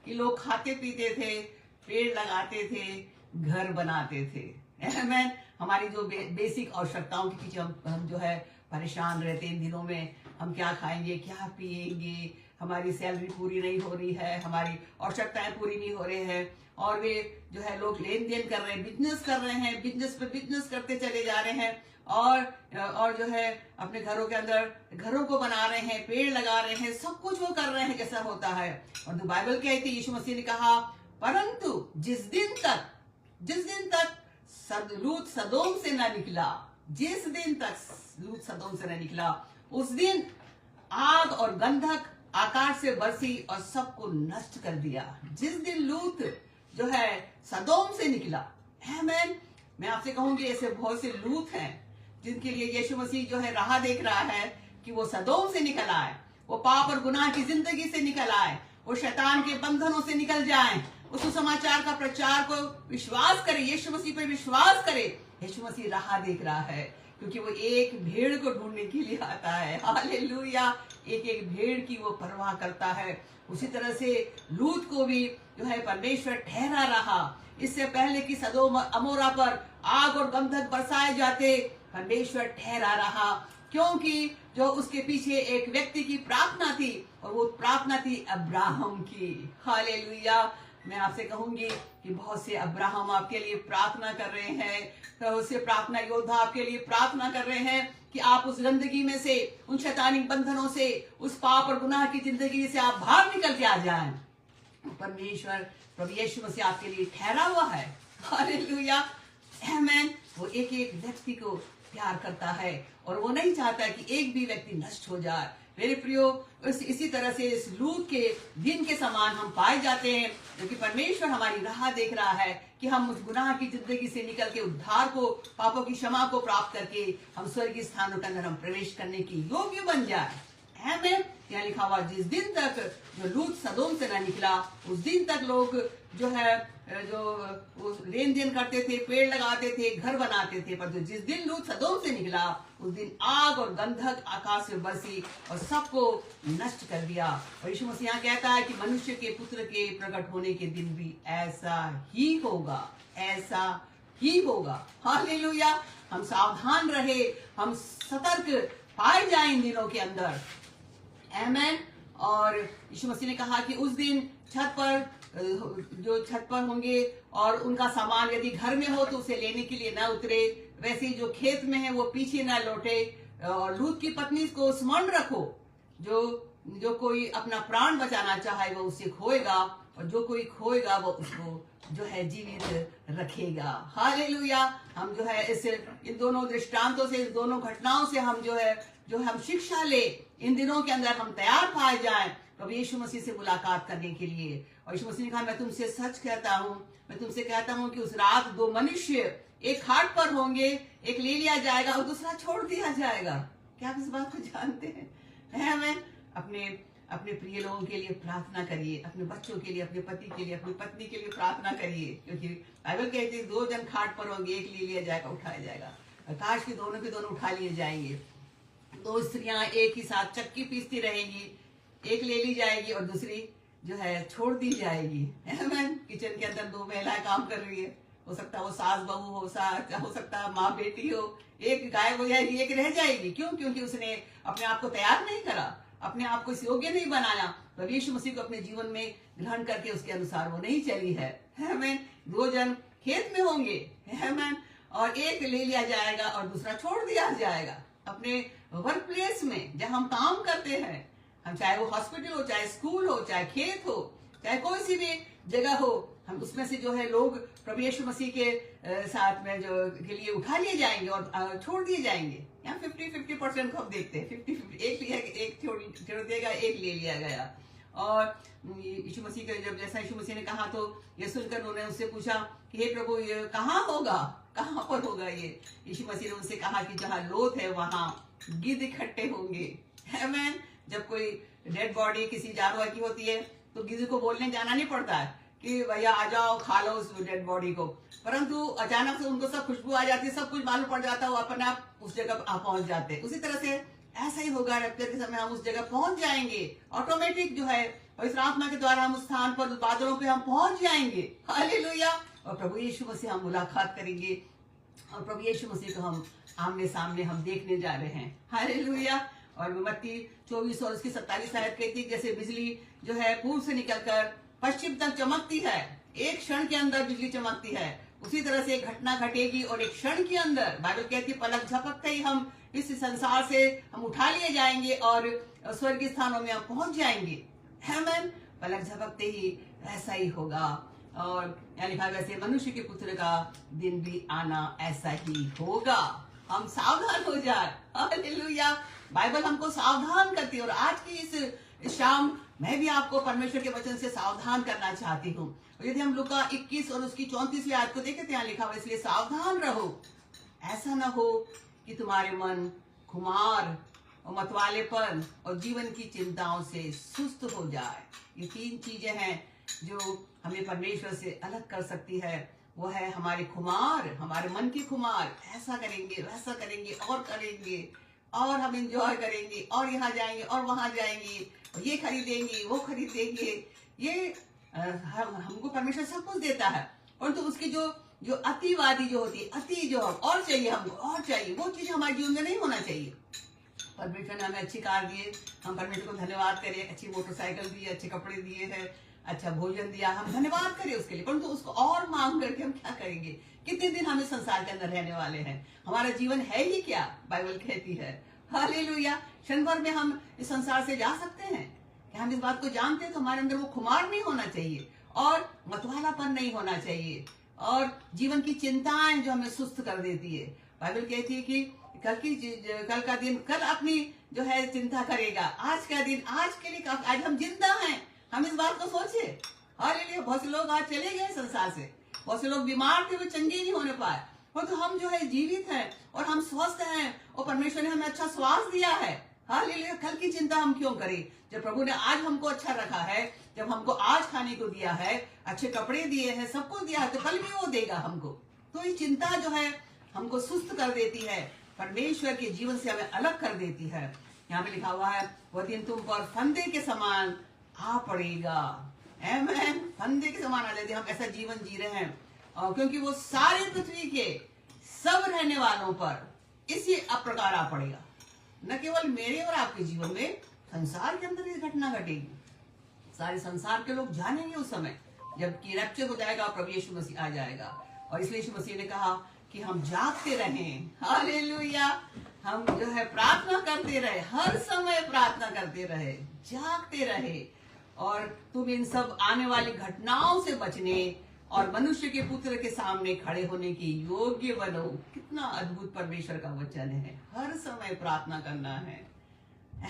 कि लोग खाते पीते थे, पेड़ लगाते थे, घर बनाते थे। आमीन। हमारी जो बेसिक आवश्यकताओं के पीछे हम जो है परेशान रहते हैं। इन दिनों में हम क्या खाएंगे, क्या पिएंगे, हमारी सैलरी पूरी नहीं हो रही है, हमारी आवश्यकताएं पूरी नहीं हो रही है, और वे जो है लोग लेन देन कर रहे हैं, बिजनेस कर रहे हैं, बिजनेस पे बिजनेस करते चले जा रहे हैं, और जो है अपने घरों के अंदर घरों को बना रहे हैं, पेड़ लगा रहे हैं, सब कुछ वो कर रहे हैं जैसा होता है। और तो बाइबल कहती है, यीशु मसीह ने कहा, परंतु जिस दिन तक लूत सदोम से न निकला, जिस दिन तक लूत सदोम से न निकला, उस दिन आग और गंधक आकाश से बरसी और सबको नष्ट कर दिया। जिस दिन लूत जो है सदोम से निकला। आमीन। मैं आपसे कहूंगी, ऐसे बहुत से लूत हैं जिनके लिए यीशु मसीह जो है राह देख रहा है कि वो सदोम से निकल आए, वो पाप और गुनाह की जिंदगी से निकल आए, वो शैतान के बंधनों से निकल जाएं, उस सुसमाचार का प्रचार को विश्वास करे, यीशु मसीह पर विश्वास करे। यीशु मसीह राह देख रहा है, क्योंकि वो एक भेड़ को ढूंढने के लिए आता है। हालेलुया। एक एक भेड़ की वो परवाह करता है। उसी तरह से लूत को भी जो है परमेश्वर ठहरा रहा। इससे पहले कि सदोम अमोरा पर आग और गंधक बरसाए जाते, परमेश्वर ठहरा रहा, क्योंकि जो उसके पीछे एक व्यक्ति की प्रार्थना थी, और वो प्रार्थना थी अब्राहम की। हालेलुया। मैं आपसे कहूंगी कि बहुत से अब्राहम आपके लिए प्रार्थना कर रहे हैं, बहुत से प्रार्थना योद्धा आपके लिए प्रार्थना कर रहे हैं कि आप उस गंदगी में से, उन शैतानी बंधनों से, उस पाप और गुनाह की जिंदगी से आप बाहर निकल के आ जाएं। परमेश्वर प्रभु यीशु मसीह आपके लिए ठहरा हुआ है। हालेलुया। आमीन। वो एक एक व्यक्ति को प्यार करता है, और वो नहीं चाहता कि एक भी व्यक्ति नष्ट हो जाए। मेरे प्रियो, इसी तरह से इस लूत के दिन के समान हम पाए जाते हैं, क्योंकि परमेश्वर हमारी राह देख रहा है कि हम उस गुनाह की जिंदगी से निकल के उद्धार को, पापों की क्षमा को प्राप्त करके हम स्वर्गीय स्थानों के अंदर हम प्रवेश करने की योग्य बन जाए। आमीन। यहाँ लिखा हुआ, जिस दिन तक जो लूत सदोम से न निकला, उस दिन तक लोग जो है जो लेन देन करते थे, पेड़ लगाते थे, घर बनाते थे, पर जिस दिन लूत सदोम से निकला, उस दिन आग और गंधक आकाश से बरसी और सबको नष्ट कर दिया। और यीशु मसीह यहाँ कहता है कि मनुष्य के पुत्र के प्रकट होने के दिन भी ऐसा ही होगा, ऐसा ही होगा। हालेलुया। हम सावधान रहे, हम सतर्क पाए जाए इन दिनों के अंदर। आमीन। और यीशु मसीह ने कहा कि उस दिन जो छत पर होंगे और उनका सामान यदि घर में हो तो उसे लेने के लिए ना उतरे, वैसे ही जो खेत में है वो पीछे ना लौटे। और लूत की पत्नी को स्मरण रखो, जो कोई अपना प्राण बचाना चाहे वो उसे खोएगा, और जो कोई खोएगा वो उसको जो है जीवित रखेगा। हालेलुया। हम जो है इन दोनों दृष्टांतों से, इन दोनों घटनाओं से हम जो हम शिक्षा ले, इन दिनों के अंदर हम तैयार पाए जाएं प्रभु यीशु मसीह से मुलाकात करने के लिए। और यीशु मसीह ने कहा, मैं तुमसे सच कहता हूँ, मैं तुमसे कहता हूँ कि उस रात 2 मनुष्य एक खाट पर होंगे, एक ले लिया जाएगा और दूसरा छोड़ दिया जाएगा। क्या आप इस बात को जानते हैं? हमें अपने प्रिय लोगों के लिए प्रार्थना करिए, अपने बच्चों के लिए, अपने पति के लिए, अपनी पत्नी के लिए प्रार्थना करिए, क्योंकि बाइबल कहती है 2 जन खाट पर होंगे, एक ले लिया जाएगा, उठाया जाएगा। काश के दोनों के दोनों उठा लिए जाएंगे। 2 स्त्रियां एक ही साथ चक्की पीसती रहेंगी, एक ले ली जाएगी और दूसरी जो है छोड़ दी जाएगी। किचन के अंदर 2 महिलाएं काम कर रही है, हो सकता है वो सास बहू हो सकता है माँ बेटी हो, एक गायब हो जाएगी, एक रह जाएगी। क्यों? क्योंकि उसने अपने आप को तैयार नहीं करा, अपने आप को इस योग्य नहीं बनाया, प्रभु यीशु मसीह को अपने जीवन में ग्रहण करके उसके अनुसार वो नहीं चली है। आमीन। 2 जन खेत में होंगे, आमीन, और एक ले लिया जाएगा और दूसरा छोड़ दिया जाएगा। अपने वर्क प्लेस में जहां हम काम करते हैं, हम चाहे वो हॉस्पिटल हो, चाहे स्कूल हो, चाहे खेत हो, चाहे कोई सी भी जगह हो, हम उसमें से जो है लोग प्रभु यीशु मसीह के साथ में जो के लिए उठा लिए जाएंगे और छोड़ दिए जाएंगे। यहाँ 50-50% को हम देखते हैं, 50-50, एक लिया, एक छोड़ देगा, एक ले लिया गया। और यीशु मसीह का जब जैसा यीशु मसीह ने कहा तो ये सुनकर उन्होंने उससे पूछा कि हे प्रभु, ये कहाँ होगा, कहाँ पर होगा ये? यीशु मसीह ने उनसे कहा कि जहाँ लोथ है वहां गिद्ध इकट्ठे होंगे। आमीन। जब कोई डेड बॉडी किसी जानवर की होती है तो गिद्ध को बोलने जाना नहीं पड़ता है कि भैया आ जाओ खा लो उस डेड बॉडी को, परंतु अचानक से उनको सब खुशबू आ जाती है, सब कुछ मालूम पड़ जाता है, वो अपने आप उस जगह पहुंच जाते हैं। उसी तरह से ऐसा ही होगा, रैप्चर के समय हम उस जगह पहुंच जाएंगे, ऑटोमेटिक जो है पवित्र आत्मा के द्वारा हम उस स्थान पर, उस बादलों पे हम पहुंच जाएंगे। हालेलुया। और प्रभु यीशु मसीह हम मुलाकात करेंगे और प्रभु यीशु मसीह को हम आमने सामने हम देखने जा रहे हैं। हालेलुया। और मत्ती 24 और उसकी 27 आयत कहती है, जैसे बिजली जो है पूर्व से निकलकर पश्चिम तक चमकती है, एक क्षण के अंदर बिजली चमकती है, उसी तरह से एक घटना घटेगी और एक क्षण के अंदर, बाइबल कहती है, पलक झपकते ही हम इस संसार से हम उठा लिए जाएंगे और स्वर्गीय स्थानों में हम पहुंच जाएंगे। आमीन। पलक झपकते ही ऐसा ही होगा। और यहाँ लिखा वैसे मनुष्य के पुत्र का दिन भी आना ऐसा ही होगा। हम सावधान हो जाए। हालेलुया। बाइबल हमको सावधान करती है और आज की इस शाम मैं भी आपको परमेश्वर के वचन से सावधान करना चाहती हूँ। यदि हम लूका 21 और उसकी 34वीं आयत को देखें तो यहाँ लिखा हुआ, इसलिए सावधान रहो, ऐसा न हो कि तुम्हारे मन खुमार और मतवालेपन और जीवन की चिंताओं से सुस्त हो जाए। ये 3 चीजें हैं जो हमें परमेश्वर से अलग कर सकती है। वो है हमारे खुमार, हमारे मन की खुमार, ऐसा करेंगे, वैसा करेंगे और करेंगे और हम एंजॉय करेंगे और यहाँ जाएंगे और वहां जाएंगे, ये खरीदेंगे, वो खरीदेंगे। ये हमको परमेश्वर सब कुछ देता है, परंतु उसकी जो अतिवादी जो होती है, अति जो और चाहिए, हमको और चाहिए, वो चीज हमारे जीवन में नहीं होना चाहिए। परमेश्वर ने हमें अच्छी कार दिए, हम परमेश्वर को धन्यवाद करें, अच्छी मोटरसाइकिल दी, अच्छे कपड़े दिए हैं, अच्छा भोजन दिया, हम धन्यवाद करें उसके लिए, परंतु उसको और मांग करके हम क्या करेंगे? कितने दिन हम इस संसार के अंदर रहने वाले हैं? हमारा जीवन है ही क्या? बाइबल कहती है। हालेलुया। क्षण भर में हम इस संसार से जा सकते हैं। क्या हम इस बात को जानते हैं? तो हमारे अंदर वो खुमार नहीं होना चाहिए और मतवालापन नहीं होना चाहिए और जीवन की चिंताएं जो हमें सुस्त कर देती है। बाइबल कहती है कि कल का दिन कल अपनी जो है चिंता करेगा, आज का दिन आज के लिए, आज हम जिंदा हैं, हम इस बात को सोचे। हालेलुया। बहुत से लोग आज चले गए संसार से, बहुत से लोग बीमार थे, वो चंगे नहीं होने पाए, तो हम जो है जीवित हैं और हम स्वस्थ हैं और परमेश्वर ने हमें अच्छा श्वास दिया है। हालेलुया। कल की चिंता हम क्यों करें जब प्रभु ने आज हमको अच्छा रखा है, जब हमको आज खाने को दिया है, अच्छे कपड़े दिए हैं, सब कुछ दिया है, तो कल भी वो देगा हमको। तो ये चिंता जो है हमको सुस्त कर देती है, परमेश्वर के जीवन से हमें अलग कर देती है। यहाँ पे लिखा हुआ है, वह दिन तुम पर फंदे के समान आ पड़ेगा। आमीन। फंदे के समान आ जाते, हम ऐसा जीवन जी रहे हैं और क्योंकि वो सारे पृथ्वी के सब रहने वालों पर इसी प्रकार आ पड़ेगा। न केवल मेरे और आपके जीवन में, संसार के अंदर ये घटना घटेगी। सारे संसार के लोग जानेंगे उस समय जबकि रैप्चर हो जाएगा और प्रभु यीशु मसीह आ जाएगा। और इसलिए यीशु मसीह ने कहा कि हम जागते रहें। हालेलुया। हम जो है प्रार्थना करते रहे, हर समय प्रार्थना करते रहे, जागते रहे और तुम इन सब आने वाली घटनाओं से बचने और मनुष्य के पुत्र के सामने खड़े होने की योग्य बनो। कितना अद्भुत परमेश्वर का वचन है। हर समय प्रार्थना करना है।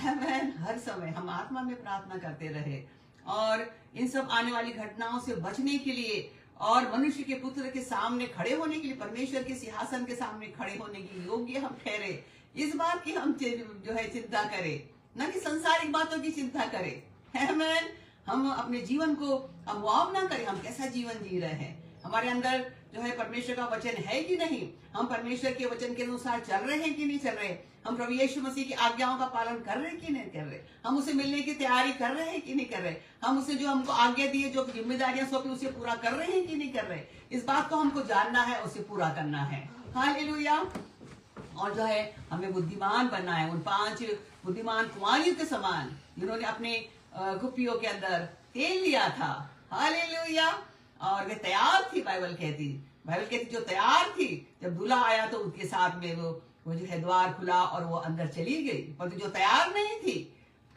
आमीन। हर समय हम आत्मा में प्रार्थना करते रहे और इन सब आने वाली घटनाओं से बचने के लिए और मनुष्य के पुत्र के सामने खड़े होने के लिए, परमेश्वर के सिंहासन के सामने खड़े होने की योग्य हम ठहरे। इस बात की हम जो है चिंता करें, न कि संसारिक बातों की चिंता करें। आमीन। हम अपने जीवन को हम मुआवना करें, हम कैसा जीवन जी रहे हैं, हमारे अंदर जो है परमेश्वर का वचन है कि नहीं, हम परमेश्वर के वचन के अनुसार चल रहे हैं कि नहीं चल रहे, हम प्रभु यीशु मसीह की आज्ञाओं का पालन कर रहे हैं कि नहीं कर रहे, हम उसे मिलने की तैयारी कर रहे हैं कि नहीं कर रहे, हम उसे जो हमको आज्ञा दी है, जो जिम्मेदारियां सौंपी उसे पूरा कर रहे हैं कि नहीं कर रहे। इस बात को हमको जानना है, उसे पूरा करना है। हालेलुया। और जो है हमें बुद्धिमान बनना है, उन 5 बुद्धिमान कुंवारियों के समान जिन्होंने अपने कुप्पियों के अंदर तेल लिया था। हालेलुया। और वे तैयार थी, बाइबल कहती जो तैयार थी, जब दूल्हा आया तो उसके साथ में वो जो है द्वार खुला और वो अंदर चली गई। पर जो तैयार नहीं थी,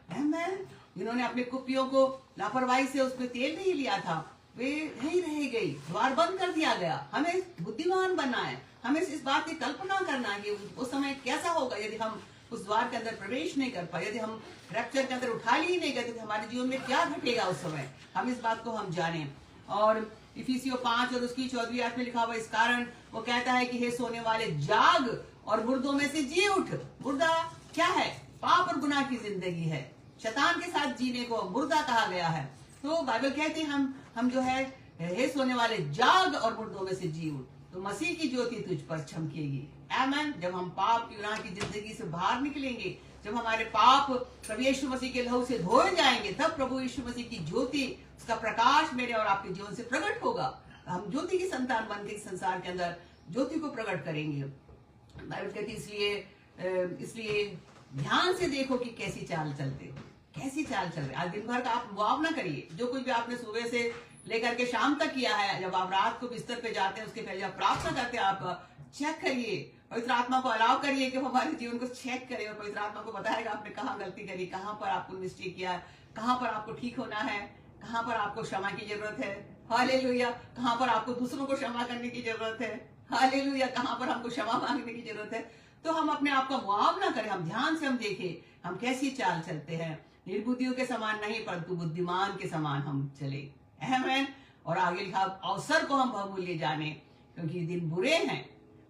जिन्होंने अपने कुप्पियों को लापरवाही से उसमें तेल नहीं लिया था, वे नहीं रह गई, द्वार बंद कर दिया गया। हमें बुद्धिमान बनना है, हमें इस बात की कल्पना करना है कि उस समय कैसा होगा यदि हम उस द्वार के अंदर प्रवेश नहीं कर पाए, यदि हम रैप्चर के अंदर उठा ही नहीं गए, तो हमारे जीवन में क्या घटेगा उस समय। हम इस बात को हम जाने। और इफिसियों 5 और उसकी 14वीं आयत में लिखा हुआ, इस कारण वो कहता है कि हे सोने वाले जाग और मुर्दों में से जी उठ। मुर्दा क्या है? पाप और गुनाह की जिंदगी है, शैतान के साथ जीने को मुर्दा कहा गया है। तो बाइबल कहते हैं हम जो है हे सोने वाले जाग और मुर्दों में से जी उठ, तो मसीह की ज्योति तुझ पर चमकेगी। आमीन। जब हम पाप की गुनाह की जिंदगी से बाहर निकलेंगे, जब हमारे पाप प्रभु यीशु मसीह के लहू से धोए जाएंगे, तब प्रभु यीशु मसीह की ज्योति, उसका प्रकाश मेरे और आपके जीवन से प्रकट होगा। हम ज्योति की संतान बन के संसार के अंदर ज्योति को प्रकट करेंगे। बाइबल कहती इसलिए ध्यान से देखो कि कैसी चाल चलते, कैसी चाल चल रही। आज दिन भर का आप मुआवना करिए, जो कुछ भी आपने सुबह से लेकर के शाम तक किया है। जब आप रात को बिस्तर पे जाते हैं, उसके पहले जब प्रार्थना करते हैं, आप चेक करिए, पवित्र आत्मा को अलाउ करिए कि वो हमारे जीवन को चेक करे, और पवित्र आत्मा को बताएगा आपने कहाँ गलती करी, कहाँ पर आपको मिस्टेक किया, कहाँ पर आपको ठीक होना है, कहाँ पर आपको क्षमा की जरूरत है। हालेलुया। कहाँ पर आपको दूसरों को क्षमा करने की जरूरत है। हालेलुया। कहाँ पर हमको क्षमा मांगने की जरूरत है। तो हम अपने आप का मुआवना करें, हम ध्यान से हम देखें हम कैसी चाल चलते हैं। निर्बुद्धियों के समान नहीं, परंतु बुद्धिमान के समान हम चले। आमीन। और आगे लिखा, अवसर को हम बहुमूल्य जाने, क्योंकि दिन बुरे हैं।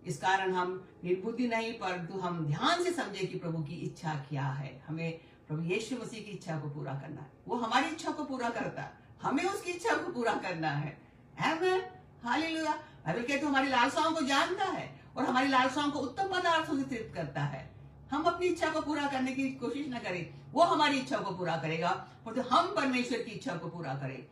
इस कारण हम निर्बुद्धि नहीं, परंतु हम ध्यान से समझे कि प्रभु की इच्छा क्या है। हमें प्रभु यीशु मसीह की इच्छा को पूरा करना है। वो हमारी इच्छा को पूरा करता है, हमें उसकी इच्छा को पूरा करना है। आमीन। हालेलुया। बाइबल कहते हैं हमारी लालसाओं को जानता है और हमारी लालसाओं को उत्तम पदार्थों से तृप्त करता है। हम अपनी इच्छा को पूरा करने की कोशिश न करें, वो हमारी इच्छा को पूरा करेगा, और तो हम परमेश्वर की इच्छा को पूरा करें।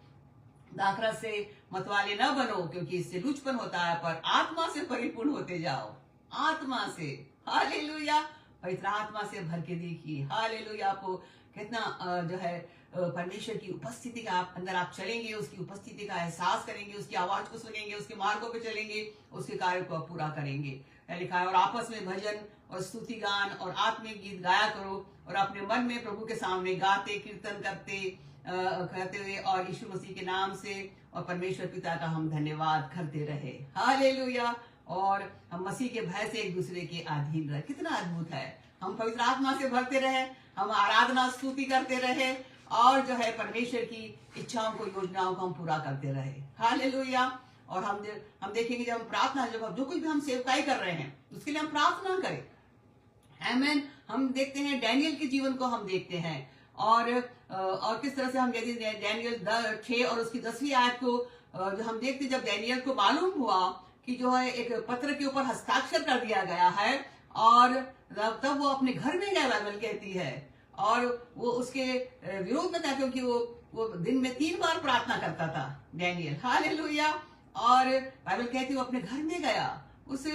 दाखरस से मतवाले न बनो, क्योंकि इससे लुचपन होता है, पर आत्मा से परिपूर्ण होते जाओ। आत्मा से। हालेलुया। पवित्र आत्मा से भर के देखिए। हालेलुया। आपको कितना जो है परमेश्वर की उपस्थिति का अंदर आप चलेंगे, उसकी उपस्थिति का एहसास करेंगे, उसकी आवाज को सुनेंगे, उसके मार्गों पे चलेंगे, उसके कार्य को पूरा करेंगे। लिखा है, और आपस में भजन और स्तुति गान और आत्मिक गीत गाया करो, और अपने मन में प्रभु के सामने गाते कीर्तन करते हुए और यीशु मसीह के नाम से और परमेश्वर पिता का हम धन्यवाद करते रहे। हालेलुया। और हम मसीह के भय से एक दूसरे के अधीन रहे। कितना अद्भुत है। हम पवित्र आत्मा से भरते रहे, हम आराधना स्तुति करते रहे, और जो है परमेश्वर की इच्छाओं को, योजनाओं को हम पूरा करते रहे। हालेलुया। और हम देखेंगे जब हम प्रार्थना, जब जो कुछ भी हम सेवकाई कर रहे हैं, उसके लिए हम प्रार्थना करें। आमीन। हम देखते हैं डैनियल के जीवन को हम देखते हैं, और किस तरह से हम यदि डैनियल 6 और उसकी 10वीं आयत को जो हम देखते, जब डैनियल को मालूम हुआ कि जो है एक पत्र के ऊपर हस्ताक्षर कर दिया गया है, और तब वो अपने घर में गया, बाइबल कहती है, और वो उसके विरोध में था, क्योंकि वो दिन में 3 बार प्रार्थना करता था डैनियल। हालेलुया। और बाइबल कहती है वो अपने घर में गया, उस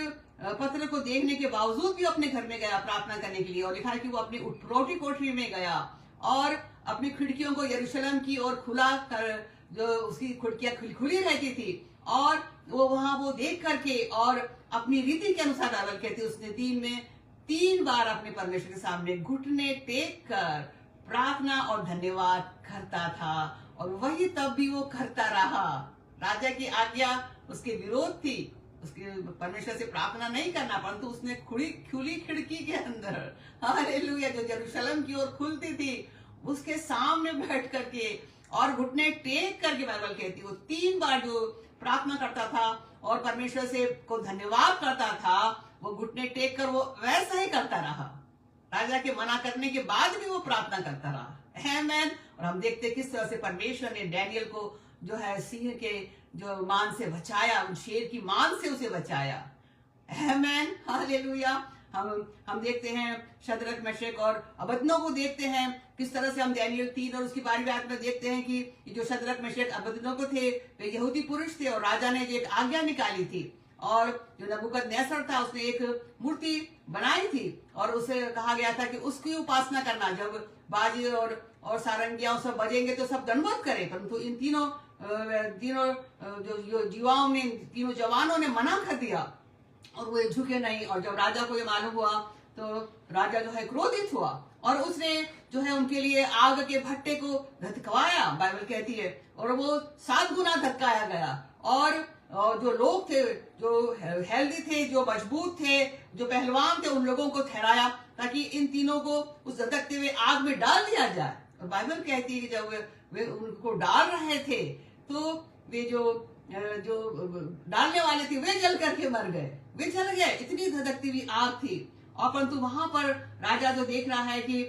पत्र को देखने के बावजूद भी अपने घर में गया प्रार्थना करने के लिए। और लिखा है कि वो अपनी उठपड़ोटी कोठरी में गया और अपनी खिड़कियों को यरूशलेम की ओर खुला कर, जो उसकी खिड़कियां खुली रहती थी, और वो वहां वो देख करके और अपनी रीति के अनुसार बाइबल कहती है उसने दिन में 3 बार अपने परमेश्वर के सामने घुटने टेक कर प्रार्थना और धन्यवाद करता था। और वही तब भी वो करता रहा। राजा की आज्ञा उसके विरोध थी, उसके परमेश्वर से प्रार्थना नहीं करना, परंतु उसने खुली खिड़की के अंदर, हालेलुया, जो यरूशलेम की ओर खुलती थी, उसके सामने बैठ करके और घुटने टेक करके बाइबल कहती है वो 3 बार जो प्रार्थना करता था और परमेश्वर से को धन्यवाद करता था, वो घुटने टेक कर वो वैसा ही करता रहा। राजा के मना करने के बाद भी वो प्रार्थना करता रहा। आमीन। और हम देखते हैं किस तरह से परमेश्वर ने डैनियल को जो है सिंह के जो मान से बचाया, उन शेर की मान से उसे बचाया। आमेन, हालेलुया। हम देखते हैं शद्रक, मेशक और अबदनो को देखते हैं किस तरह से हम डैनियल 3 और उसकी 12वीं आयत में देखते हैं कि जो शद्रक, मेशक, अबदनो को थे वे यहूदी पुरुष थे और राजा ने एक आज्ञा निकाली थी और जो नबूकदनेस्सर था उसने एक मूर्ति बनाई थी और उसे कहा गया था कि उसकी उपासना करना। जब बाजी और सारंगियां सब बजेंगे तो सब दंडवत करें, परंतु इन तीनों जो युवाओं ने, तीनों जवानों ने मना कर दिया और वो झुके नहीं। और जब राजा को ये मालूम हुआ तो राजा जो है क्रोधित हुआ और उसने जो है उनके लिए आग के भट्टे को धधकाया, बाइबल कहती है, और वो 7 गुना धधकाया गया। और जो लोग थे, जो हेल्दी थे, जो मजबूत थे, जो पहलवान थे, उन लोगों को ठहराया ताकि इन तीनों को उस धधकते हुए आग में डाल दिया जाए। और बाइबल कहती है कि जब वे उनको डाल रहे थे तो वे जो डालने वाले थे वे जल करके मर गए, वे जल गए, इतनी धधकती हुई आग थी। और परंतु वहां पर राजा जो देख रहा है कि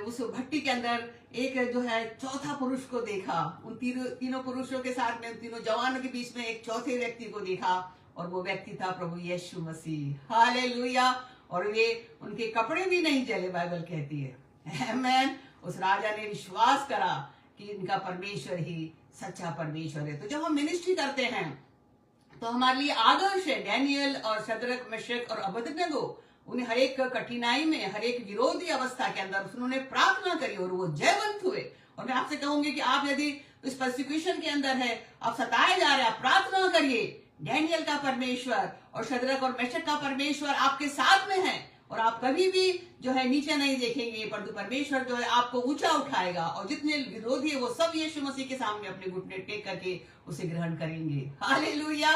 उस भट्टी के अंदर एक जो है चौथा पुरुष को देखा, उन तीनों पुरुषों के साथ में, तीनों जवानों के बीच में एक चौथे व्यक्ति को देखा और वो व्यक्ति था प्रभु यीशु मसीह। हालेलुया। और वे उनके कपड़े भी नहीं जले, बाइबल कहती है। आमेन। उस राजा ने विश्वास करा कि इनका परमेश्वर ही सच्चा परमेश्वर है। तो जब हम मिनिस्ट्री करते हैं तो हमारे लिए आदर्श है डैनियल और शद्रक, मेशक और अबेदनगो, उन्हें हर एक कठिनाई में, हर एक विरोधी अवस्था के अंदर उन्होंने प्रार्थना करी और वो जयवंत हुए। और मैं आपसे कहूंगी कि आप यदि इस परसिक्यूशन के अंदर है, आप सताए जा रहे हैं, आप प्रार्थना करिए। डैनियल का परमेश्वर और शद्रक और मेशक का परमेश्वर आपके साथ में है और आप कभी भी जो है नीचे नहीं देखेंगे, परंतु परमेश्वर जो है आपको ऊंचा उठाएगा और जितने विरोधी है वो सब यीशु मसीह के सामने अपने घुटने टेक करके उसे ग्रहण करेंगे। Hallelujah,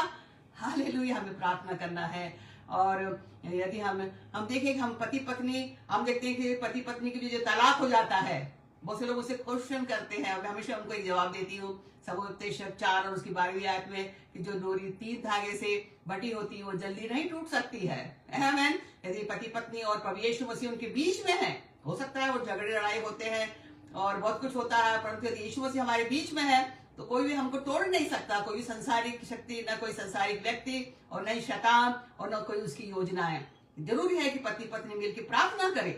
hallelujah. हमें प्रार्थना करना है। और यदि हम देखें कि हम पति पत्नी, हम देखते हैं कि पति पत्नी के जो तलाक हो जाता है, बहुत से लोग उसे क्वेश्चन करते हैं और मैं हमेशा उनको एक जवाब देती हूँ। सबूत 4 और उसकी 12वीं आयत में कि जो डोरी 3 धागे से बटी होती है वो जल्दी नहीं टूट सकती है। आमेन। यदि पति पत्नी और प्रभु यीशु मसीह उनके बीच में है, हो सकता है वो झगड़े लड़ाई होते हैं और बहुत कुछ होता है, परंतु यदि यीशु मसीह हमारे बीच में है तो कोई भी हमको तोड़ नहीं सकता। कोई भी संसारिक शक्ति, न कोई संसारिक व्यक्ति और न ही शैतान और न कोई उसकी योजनाएं। जरूरी है कि पति पत्नी मिलकर प्रार्थना करे,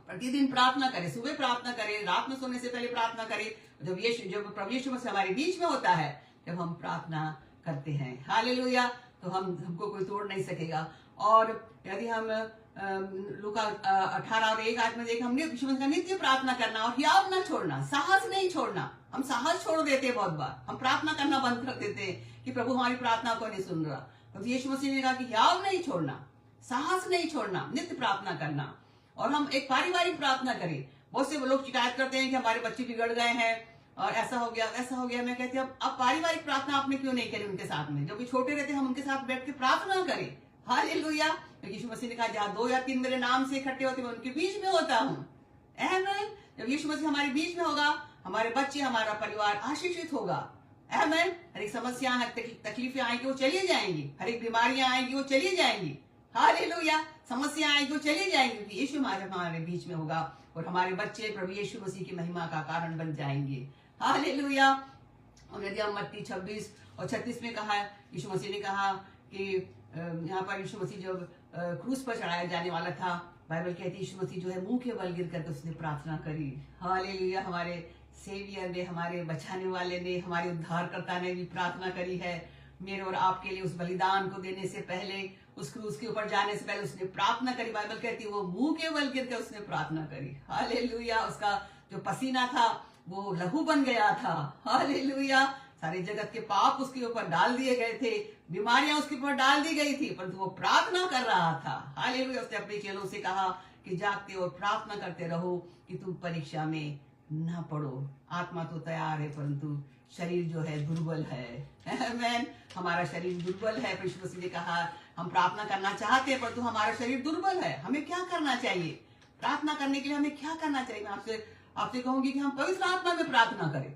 प्रतिदिन प्रार्थना करे, सुबह प्रार्थना करे, रात में सोने से पहले प्रार्थना करे। जब प्रभु यीशु मसीह हमारे बीच में होता है, जब हम प्रार्थना करते हैं, हालेलुया, तो हमको कोई तोड़ नहीं सकेगा। और यदि हम लूका 18 और 1 आयत में देखें, हमने यीशु मसीह का नित्य प्रार्थना करना और हियाव न छोड़ना, साहस नहीं छोड़ना। हम साहस छोड़ देते हैं, बहुत बार हम प्रार्थना करना बंद कर देते हैं कि प्रभु हमारी प्रार्थना को नहीं सुन रहा। तो यीशु मसीह ने कहा कि हियाव नहीं छोड़ना, साहस नहीं छोड़ना, नित्य प्रार्थना करना। और हम एक पारिवारिक प्रार्थना करें। बहुत से लोग शिकायत करते हैं कि हमारे बच्चे बिगड़ गए हैं और ऐसा हो गया, ऐसा हो गया। मैं कहती हूँ अब पारिवारिक प्रार्थना आपने क्यों नहीं करी उनके साथ में? जब भी छोटे रहते हम उनके साथ बैठ के प्रार्थना करें। हालेलुया। यीशु मसीह ने कहा जहाँ 2 या 3 मेरे नाम से इकट्ठे होते मैं उनके बीच में होता हूँ। आमीन। जब यीशु मसीह हमारे बीच में होगा, हमारे बच्चे, हमारा परिवार आशीषित होगा। आमीन। हर एक समस्या, हर तकलीफें आएंगी वो चली जाएंगी, हर एक बीमारियां आएंगी वो चली जाएंगी। हालेलुया। समस्या आएगी वो चली जाएंगी क्योंकि यीशु हमारे बीच में होगा और हमारे बच्चे प्रभु यीशु मसीह की महिमा का कारण बन जाएंगे। हालेलुया। और यदि हम मत्ती 26 और 36 में कहा, यीशु मसीह ने कहा कि यहाँ पर यीशु मसीह जब क्रूस पर चढ़ाया जाने वाला था, बाइबल कहती है यीशु मसीह जो है मुंह के बल गिर करके उसने प्रार्थना करी। हालेलुया। हमारे सेवियर ने, हमारे बचाने वाले ने, हमारे उद्धारकर्ता ने भी प्रार्थना करी है। मेरे और आपके लिए उस बलिदान को देने से पहले, उस क्रूस के ऊपर जाने से पहले उसने प्रार्थना करी। बाइबल कहती है वो मुंह के बल गिर के उसने प्रार्थना करी। हालेलुया। उसका जो पसीना था वो लहू बन गया था। हालेलुया। सारे जगत के पाप उसके ऊपर डाल दिए गए थे, बीमारियां उसके ऊपर डाल दी गई थी, परंतु वो प्रार्थना कर रहा था। हालेलुया। उसने अपने चेलों से कहा कि जागते और प्रार्थना करते रहो कि तुम परीक्षा में ना पड़ो। आत्मा तो तैयार है परंतु शरीर जो है दुर्बल है। आमीन। हमारा शरीर दुर्बल है। यीशु मसीह ने कहा हम प्रार्थना करना चाहते हैं परंतु हमारा शरीर दुर्बल है। हमें क्या करना चाहिए? प्रार्थना करने के लिए हमें क्या करना चाहिए? मैं आपसे कहूंगी कि हम पवित्र आत्मा में प्रार्थना करें।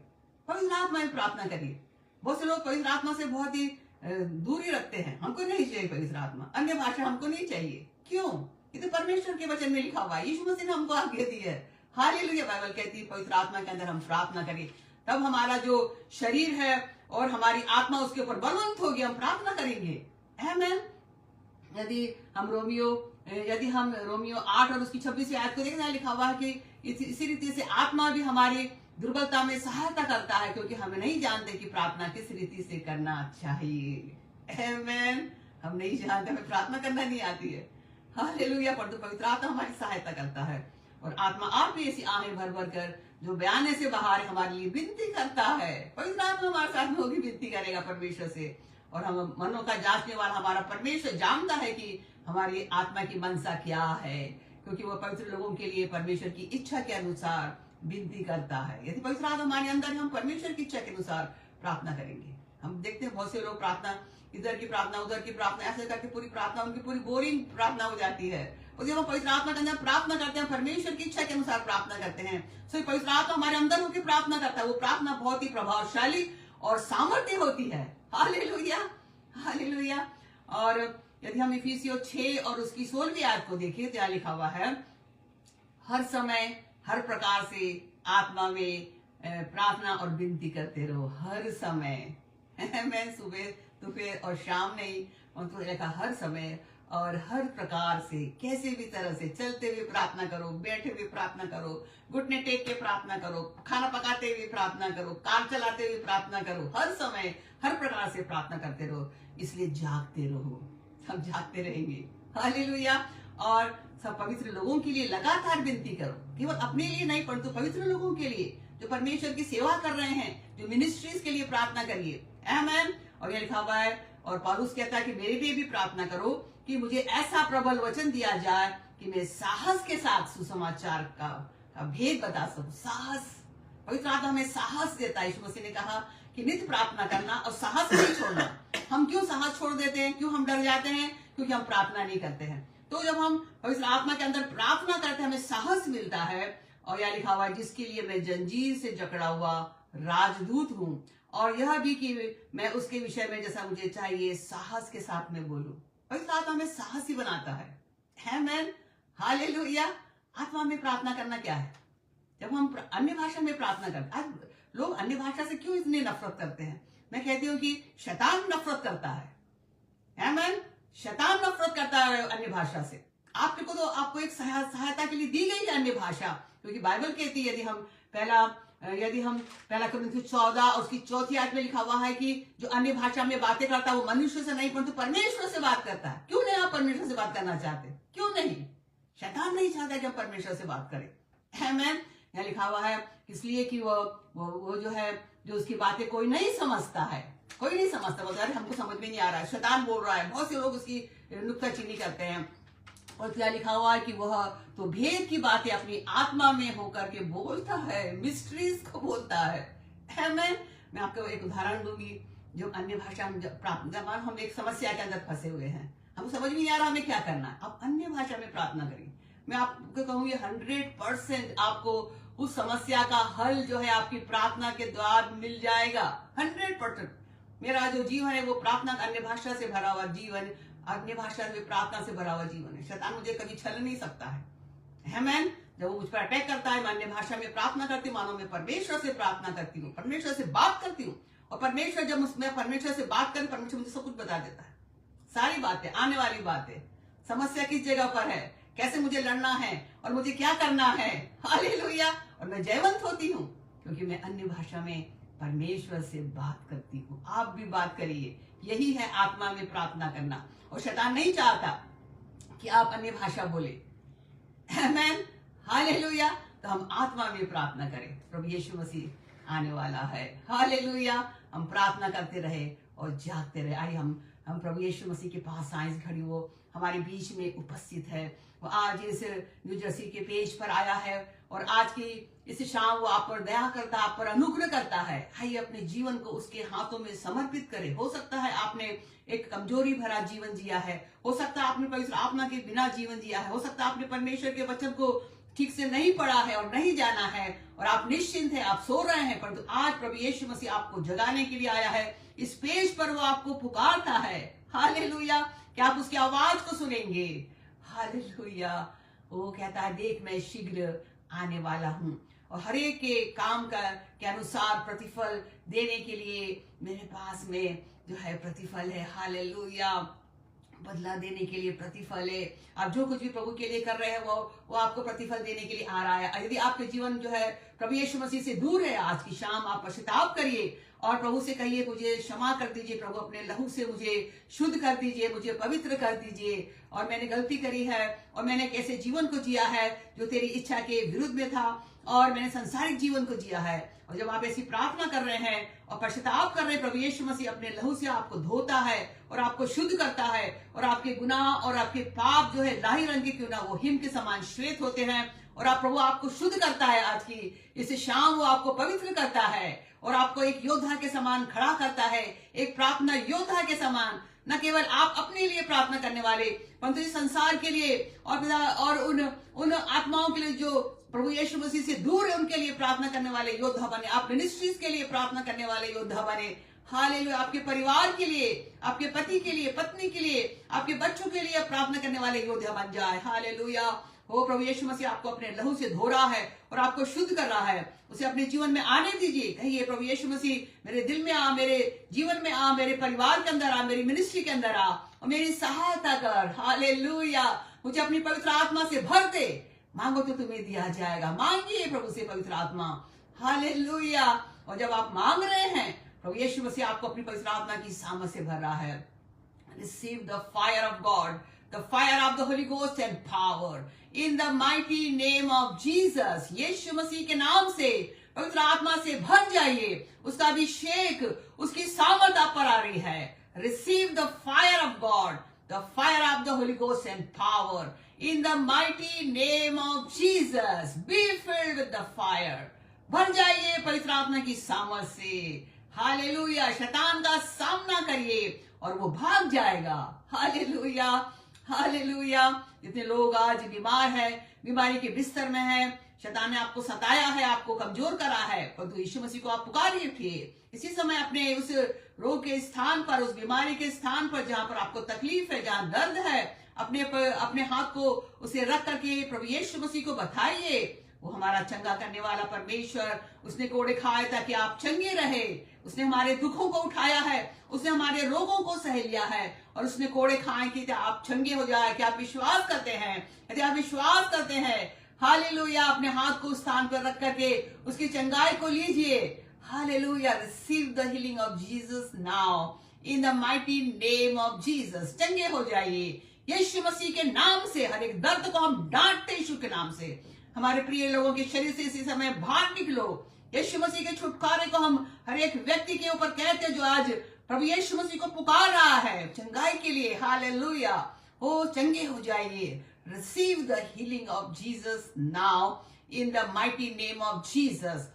पवित्र आत्मा में प्रार्थना करिए। बहुत से लोग पवित्र आत्मा से बहुत ही दूरी रखते हैं। हमको नहीं चाहिए पवित्र आत्मा, अन्य भाषा हमको नहीं चाहिए। क्यों? ये तो परमेश्वर के वचन में लिखा हुआ है, यीशु मसीह ने हमको आज्ञा दी है। हालेलुया। बाइबल कहती है पवित्र आत्मा के अंदर हम प्रार्थना करें, तब हमारा जो शरीर है और हमारी आत्मा उसके ऊपर बलवंत होगी, हम प्रार्थना करेंगे। आमेन। यदि हम रोमियो 8 और उसकी 26वीं आयत को देखें, लिखा हुआ है कि इसी रीति से आत्मा भी हमारी दुर्बलता में सहायता करता है, क्योंकि हम नहीं जानते कि प्रार्थना किस रीति से करना चाहिए। आमेन। हम नहीं जानते, हमें प्रार्थना करना नहीं आती है। हालेलुया। परंतु पवित्र आत्मा हमारी सहायता करता है, और आत्मा आप भी ऐसी आहें भर भर कर जो बयाने से बाहर हमारे लिए विनती करता है। पवित्र आत्मा हमारे साथ में होगी, विनती करेगा परमेश्वर से, और हम मनों का जांचने वाला हमारा परमेश्वर जानता है कि हमारी आत्मा की मनसा क्या है, क्योंकि वो पवित्र लोगों के लिए परमेश्वर की इच्छा के अनुसार विनती करता है। यदि पवित्र आत्मा हमारे अंदर है, हम परमेश्वर की इच्छा के अनुसार प्रार्थना करेंगे। हम देखते हैं बहुत से लोग प्रार्थना, इधर की प्रार्थना उधर की प्रार्थना, ऐसे करके पूरी प्रार्थना उनकी पूरी बोरिंग प्रार्थना हो जाती है। और जब हम पवित्र आत्मा के अंदर प्रार्थना करते हैं, परमेश्वर की इच्छा के अनुसार प्रार्थना करते हैं, तो पवित्र आत्मा हमारे अंदर होकर प्रार्थना करता है। वो प्रार्थना बहुत ही प्रभावशाली और सामर्थ्य होती है। Hallelujah, hallelujah. और यदि हम इफिसियों 6 और उसकी 16वीं आयत को देखें, तो यहाँ लिखा हुआ है, हर समय हर प्रकार से आत्मा में प्रार्थना और विनती करते रहो। हर समय मैं सुबह दोपहर और शाम नहीं, उनको लिखा हर समय और हर प्रकार से, कैसे भी तरह से, चलते हुए प्रार्थना करो, बैठे हुए प्रार्थना करो, घुटने टेक के प्रार्थना करो, खाना पकाते हुए प्रार्थना करो, कार चलाते हुए प्रार्थना करो। हर समय हर प्रकार से प्रार्थना करते रहो, इसलिए जागते रहो। हम जागते रहेंगे। हालेलुया। और सब पवित्र लोगों के लिए लगातार विनती करो, केवल अपने लिए नहीं, परंतु पवित्र लोगों के लिए जो परमेश्वर की सेवा कर रहे हैं, जो मिनिस्ट्रीज के लिए प्रार्थना करिए। आमीन। और ये लिखा हुआ है, और पौलुस कहता है कि मेरे लिए भी प्रार्थना करो कि मुझे ऐसा प्रबल वचन दिया जाए कि मैं साहस के साथ सुसमाचार का भेद बता सकूं। साहस, पवित्र आत्मा हमें साहस देता है। यीशु मसीह ने कहा कि नित्य प्रार्थना करना और साहस नहीं छोड़ना। हम क्यों साहस छोड़ देते हैं, क्यों हम डर जाते हैं? क्योंकि हम प्रार्थना नहीं करते हैं। तो जब हम पवित्र आत्मा के अंदर प्रार्थना करते हैं, हमें साहस मिलता है। और यह लिखा हुआ है, जिसके लिए मैं जंजीर से जकड़ा हुआ राजदूत हूं, और यह भी कि मैं उसके विषय में जैसा मुझे चाहिए साहस के साथ में बोलूं। पवित्र आत्मा हमें साहसी बनाता है। आमीन, हालेलुया। आत्मा में प्रार्थना करना क्या है? जब हम अन्य भाषा में प्रार्थना करते हैं, आज लोग अन्य भाषा से क्यों इतनी नफरत करते हैं? मैं कहती हूँ कि शैतान नफरत करता है। आमीन, शैतान नफरत करता है अन्य भाषा से। आपको एक सहायता के लिए दी गई है अन्य भाषा, क्योंकि बाइबल कहती है, यदि हम पहला कुरिन्थियों 14 और उसकी 4वीं आयत में लिखा हुआ है कि जो अन्य भाषा में बातें करता है वो मनुष्य से नहीं परंतु परमेश्वर से बात करता है। क्यों नहीं आप परमेश्वर से बात करना चाहते? क्यों नहीं? शैतान नहीं चाहता कि हम परमेश्वर से बात करें। आमीन। यहाँ लिखा हुआ है इसलिए कि वो जो है, जो उसकी बातें कोई नहीं समझता है, कोई नहीं समझता, बोलता है हमको समझ में नहीं आ रहा है, शैतान बोल रहा है। बहुत से लोग उसकी नुक्ताचीनी करते हैं। और क्या लिखा हुआ है कि वह तो भेद की बातें अपनी आत्मा में होकर के बोलता है, मिस्ट्रीज को बोलता है। आमीन। मैं आपको एक उदाहरण दूंगी। जो अन्य भाषा जब हम एक समस्या के अंदर फंसे हुए हैं, हमको समझ में नहीं आ रहा हमें क्या करना है, आप अन्य भाषा में प्रार्थना करिए। मैं आपको कहूंगी 100% आपको उस समस्या का हल जो है आपकी प्रार्थना के द्वारा मिल जाएगा। 100%। मेरा जो जीवन है वो प्रार्थना अन्य भाषा से भरा हुआ जीवन, अन्य भाषा में प्रार्थना से भरा हुआ जीवन है। शैतान मुझे कभी छल नहीं सकता है। आमीन। जब वो मुझ पर अटैक करता है, मैं अन्य भाषा में प्रार्थना करती हूँ, मानो मैं परमेश्वर से प्रार्थना करती हूँ, परमेश्वर से बात करती हूँ। और परमेश्वर, जब मैं परमेश्वर से बात करूँ, परमेश्वर मुझे सब कुछ बता देता है, सारी बातें, आने वाली बातें, समस्या किस जगह पर है, कैसे मुझे लड़ना है और मुझे क्या करना है। हालेलुया। और मैं जयवंत होती हूँ क्योंकि मैं अन्य भाषा में परमेश्वर से बात करती हूँ। आप भी बात करिए। यही है आत्मा में प्रार्थना करना। और शैतान नहीं चाहता कि आप अन्य भाषा बोले। आमीन, हालेलुया। तो हम आत्मा में प्रार्थना करें। प्रभु यीशु मसीह आने वाला है। हालेलुया। हम प्रार्थना करते रहे और जागते रहे। आइए हम प्रभु यीशु मसीह के पास आए। इस घड़ी वो हमारे बीच में उपस्थित है। वो आज इस न्यू जर्सी के पेज पर आया है और आज की इस शाम वो आप पर दया करता है, आप पर अनुग्रह करता है। आइए अपने जीवन को उसके हाथों में समर्पित करें। हो सकता है आपने एक कमजोरी भरा जीवन जिया है, हो सकता है आपने पवित्र आत्मा के बिना जीवन जिया है, हो सकता है आपने परमेश्वर के वचन को ठीक से नहीं पढ़ा है और नहीं जाना है और आप निश्चिंत है, आप सो रहे हैं। परंतु आज प्रभु यीशु मसीह आपको जगाने के लिए आया है। इस पेज पर वो आपको पुकारता है। हालेलुया। क्या आप उसकी आवाज को सुनेंगे? हालेलुया। वो कहता है, देख मैं शीघ्र आने वाला हूँ और हर एक के काम के अनुसार प्रतिफल देने के लिए मेरे पास में जो है प्रतिफल है। हालेलुया। बदला देने के लिए प्रतिफल है। आप जो कुछ भी प्रभु के लिए कर रहे हैं वो आपको प्रतिफल देने के लिए आ रहा है। यदि आपके जीवन जो है प्रभु यीशु मसीह से दूर है, आज की शाम आप पश्चाताप करिए और प्रभु से कहिए, मुझे क्षमा कर दीजिए प्रभु, अपने लहू से मुझे शुद्ध कर दीजिए, मुझे पवित्र कर दीजिए, और मैंने गलती करी है और मैंने एक ऐसे जीवन को जिया है जो तेरी इच्छा के विरुद्ध में था, और मैंने संसारिक जीवन को जिया है। और जब आप ऐसी प्रार्थना कर रहे हैं और पश्चाताप कर रहे हैं, प्रभु यीशु मसीह अपने लहू से आपको धोता है और आपको शुद्ध करता है, और आपके गुनाह और आपके पाप जो है लाही रंग के क्यों ना वो हिम के समान श्वेत होते हैं, और आप प्रभु आपको शुद्ध करता है। आज की इस शाम वो आपको पवित्र करता है और आपको एक योद्धा के समान खड़ा करता है, एक प्रार्थना योद्धा के समान। न केवल आप अपने लिए प्रार्थना करने वाले, परंतु इस संसार के लिए और उन आत्माओं के लिए जो प्रभु यीशु मसीह से दूर है, उनके लिए प्रार्थना करने वाले योद्धा बने। आप मिनिस्ट्रीज के लिए प्रार्थना करने वाले योद्धा बने। हालेलुया। आपके परिवार के लिए, आपके पति के लिए, पत्नी के लिए, आपके बच्चों के लिए प्रार्थना करने वाले योद्धा बन जाए। हालेलुया। वो प्रभु यीशु मसीह आपको अपने लहू से धो रहा है और आपको शुद्ध कर रहा है। उसे अपने जीवन में आने दीजिए। कहिए, प्रभु यीशु मसीह मेरे दिल में आ, मेरे जीवन में आ, मेरे परिवार के अंदर आ, मेरी मिनिस्ट्री के अंदर आ और मेरी सहायता कर। हालेलुया। मुझे अपनी पवित्र आत्मा से भर दे। मांगो तो तुम्हें दिया जाएगा। मांगिए प्रभु से पवित्र आत्मा। हालेलुया। और जब आप मांग रहे हैं, प्रभु यीशु मसीह आपको अपनी पवित्र आत्मा की सामर्थ से भर रहा है। Receive the fire of God, the fire of the Holy Ghost and power in the mighty name of Jesus। यीशु मसीह के नाम से पवित्र आत्मा से भर जाइए। उसका अभिषेक, उसकी सामर्थ आप पर आ रही है। Receive the fire of God, the fire of the Holy Ghost and power in the mighty name of Jesus। Be filled with the fire। भर जाइए पवित्र आत्मा की सामर्थ से। हालेलुया। शैतान का सामना करिए और वो भाग जाएगा। हालेलुया। हालेलुया। जितने लोग आज बीमार हैं, बीमारी के बिस्तर में हैं, शैतान ने आपको सताया है, आपको कमजोर करा है, परंतु यीशु मसीह को आप पुकारिए उठिए। इसी समय अपने उस रोग के स्थान पर, उस बीमारी के स्थान पर जहां पर आपको तकलीफ है, जहां दर्द है, अपने हाथ को उसे रख करके प्रभु यीशु मसीह को बताइए। वो हमारा चंगा करने वाला परमेश्वर, उसने कोड़े खाए ताकि आप चंगे रहे। उसने हमारे दुखों को उठाया है, उसने हमारे रोगों को सह लिया है, और उसने कोड़े खाए कि आप चंगे हो जाए। क्या आप विश्वास करते हैं? यदि आप विश्वास करते हैं, हालेलुया, अपने हाथ को उस स्थान पर रख करके उसकी चंगाई को लीजिए। Hallelujah. Receive the healing of Jesus now in the mighty name of Jesus. चंगे हो जाइए यीशु मसीह के नाम से। हर एक दर्द को हम डांटते यीशु के नाम से। हमारे प्रिय लोगों के शरीर से इसी समय बाहर निकलो। यीशु मसीह के छुटकारे को हम हर एक व्यक्ति के ऊपर कहते हैं जो आज प्रभु यीशु मसीह को पुकार रहा है चंगाई के लिए। हालेलुया। हो चंगे हो जाइए। Receive the healing of Jesus now in the mighty name of Jesus.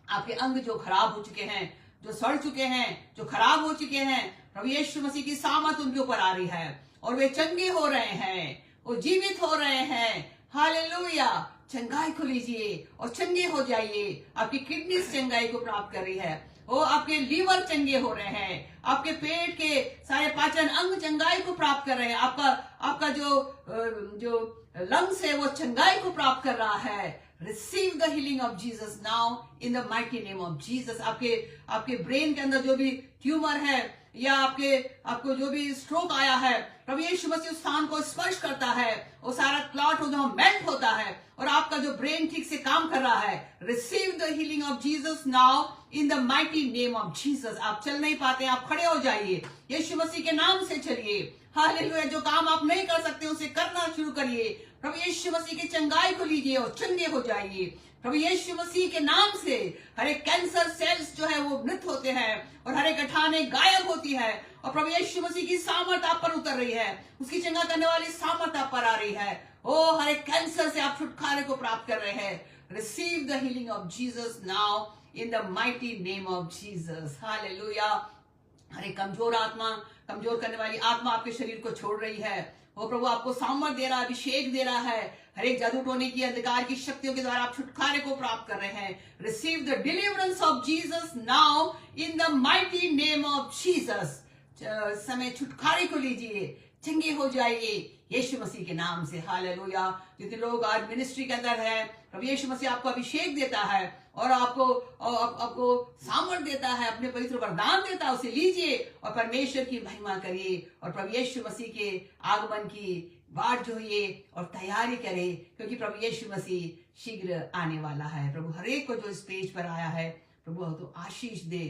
आपके अंग जो खराब हो चुके हैं, जो सड़ चुके हैं, जो खराब हो चुके हैं, प्रभु यीशु मसीह की सामर्थ उनके ऊपर आ रही है और वे चंगे हो रहे हैं, वो जीवित हो रहे हैं। हालेलुया। चंगाई को लीजिए और चंगे हो जाइए। आपकी किडनी चंगाई को प्राप्त कर रही है, वो आपके लीवर चंगे हो रहे हैं, आपके पेट के सारे पाचन अंग चंगाई को प्राप्त कर रहे हैं, आपका जो लंग्स है वो चंगाई को प्राप्त कर रहा है। Receive the healing of Jesus now in the mighty name of Jesus. आपके ब्रेन के अंदर जो भी ट्यूमर है या आपको जो भी स्ट्रोक आया है, प्रभु यीशु मसीह उस स्थान को स्पर्श करता है, वो सारा क्लॉट हो मेल्ट होता है और आपका जो ब्रेन ठीक से काम कर रहा है। Receive the healing of Jesus now in the mighty name of Jesus. आप चल नहीं पाते, आप खड़े हो जाइए, यीशु मसीह के नाम से चलिए। हालेलुया। जो काम आप नहीं कर सकते उसे करना शुरू करिए। प्रभु यीशु मसीह की चंगाई को लीजिए और चंगे हो जाइए। प्रभु यीशु मसीह के नाम से हर एक कैंसर सेल्स जो है वो मृत होते हैं और हर एक गठाने गायब होती है, और प्रभु यीशु मसीह की सामर्थ आप पर उतर रही है, उसकी चंगा करने वाली सामर्थ आप पर आ रही है। ओ हर एक कैंसर से आप छुटकारे को प्राप्त कर रहे हैं। Receive the healing of Jesus now in the mighty name of Jesus. Hallelujah. हर एक कमजोर आत्मा, कमजोर करने वाली आत्मा आपके शरीर को छोड़ रही है। वो प्रभु आपको सामर्थ दे रहा है, अभिषेक दे रहा है। हर एक जादू टोने की, अंधकार की शक्तियों के द्वारा आप छुटकारे को प्राप्त कर रहे हैं। Receive the deliverance of Jesus now in the mighty name of Jesus. समय छुटकारे को लीजिए, चंगे हो जाइए यीशु मसीह के नाम से। हालेलुया। जितने लोग आज मिनिस्ट्री के अंदर हैं, प्रभु यीशु मसीह आपको अभिषेक देता है और आपको सामर्थ देता है, अपने पवित्र वरदान देता है, उसे लीजिए और परमेश्वर की महिमा करिए और प्रभु यीशु मसीह के आगमन की बाट जोइए और तैयारी करे, क्योंकि प्रभु यीशु मसीह शीघ्र आने वाला है। प्रभु हर एक को जो इस पेज पर आया है, प्रभु तो आशीष दे।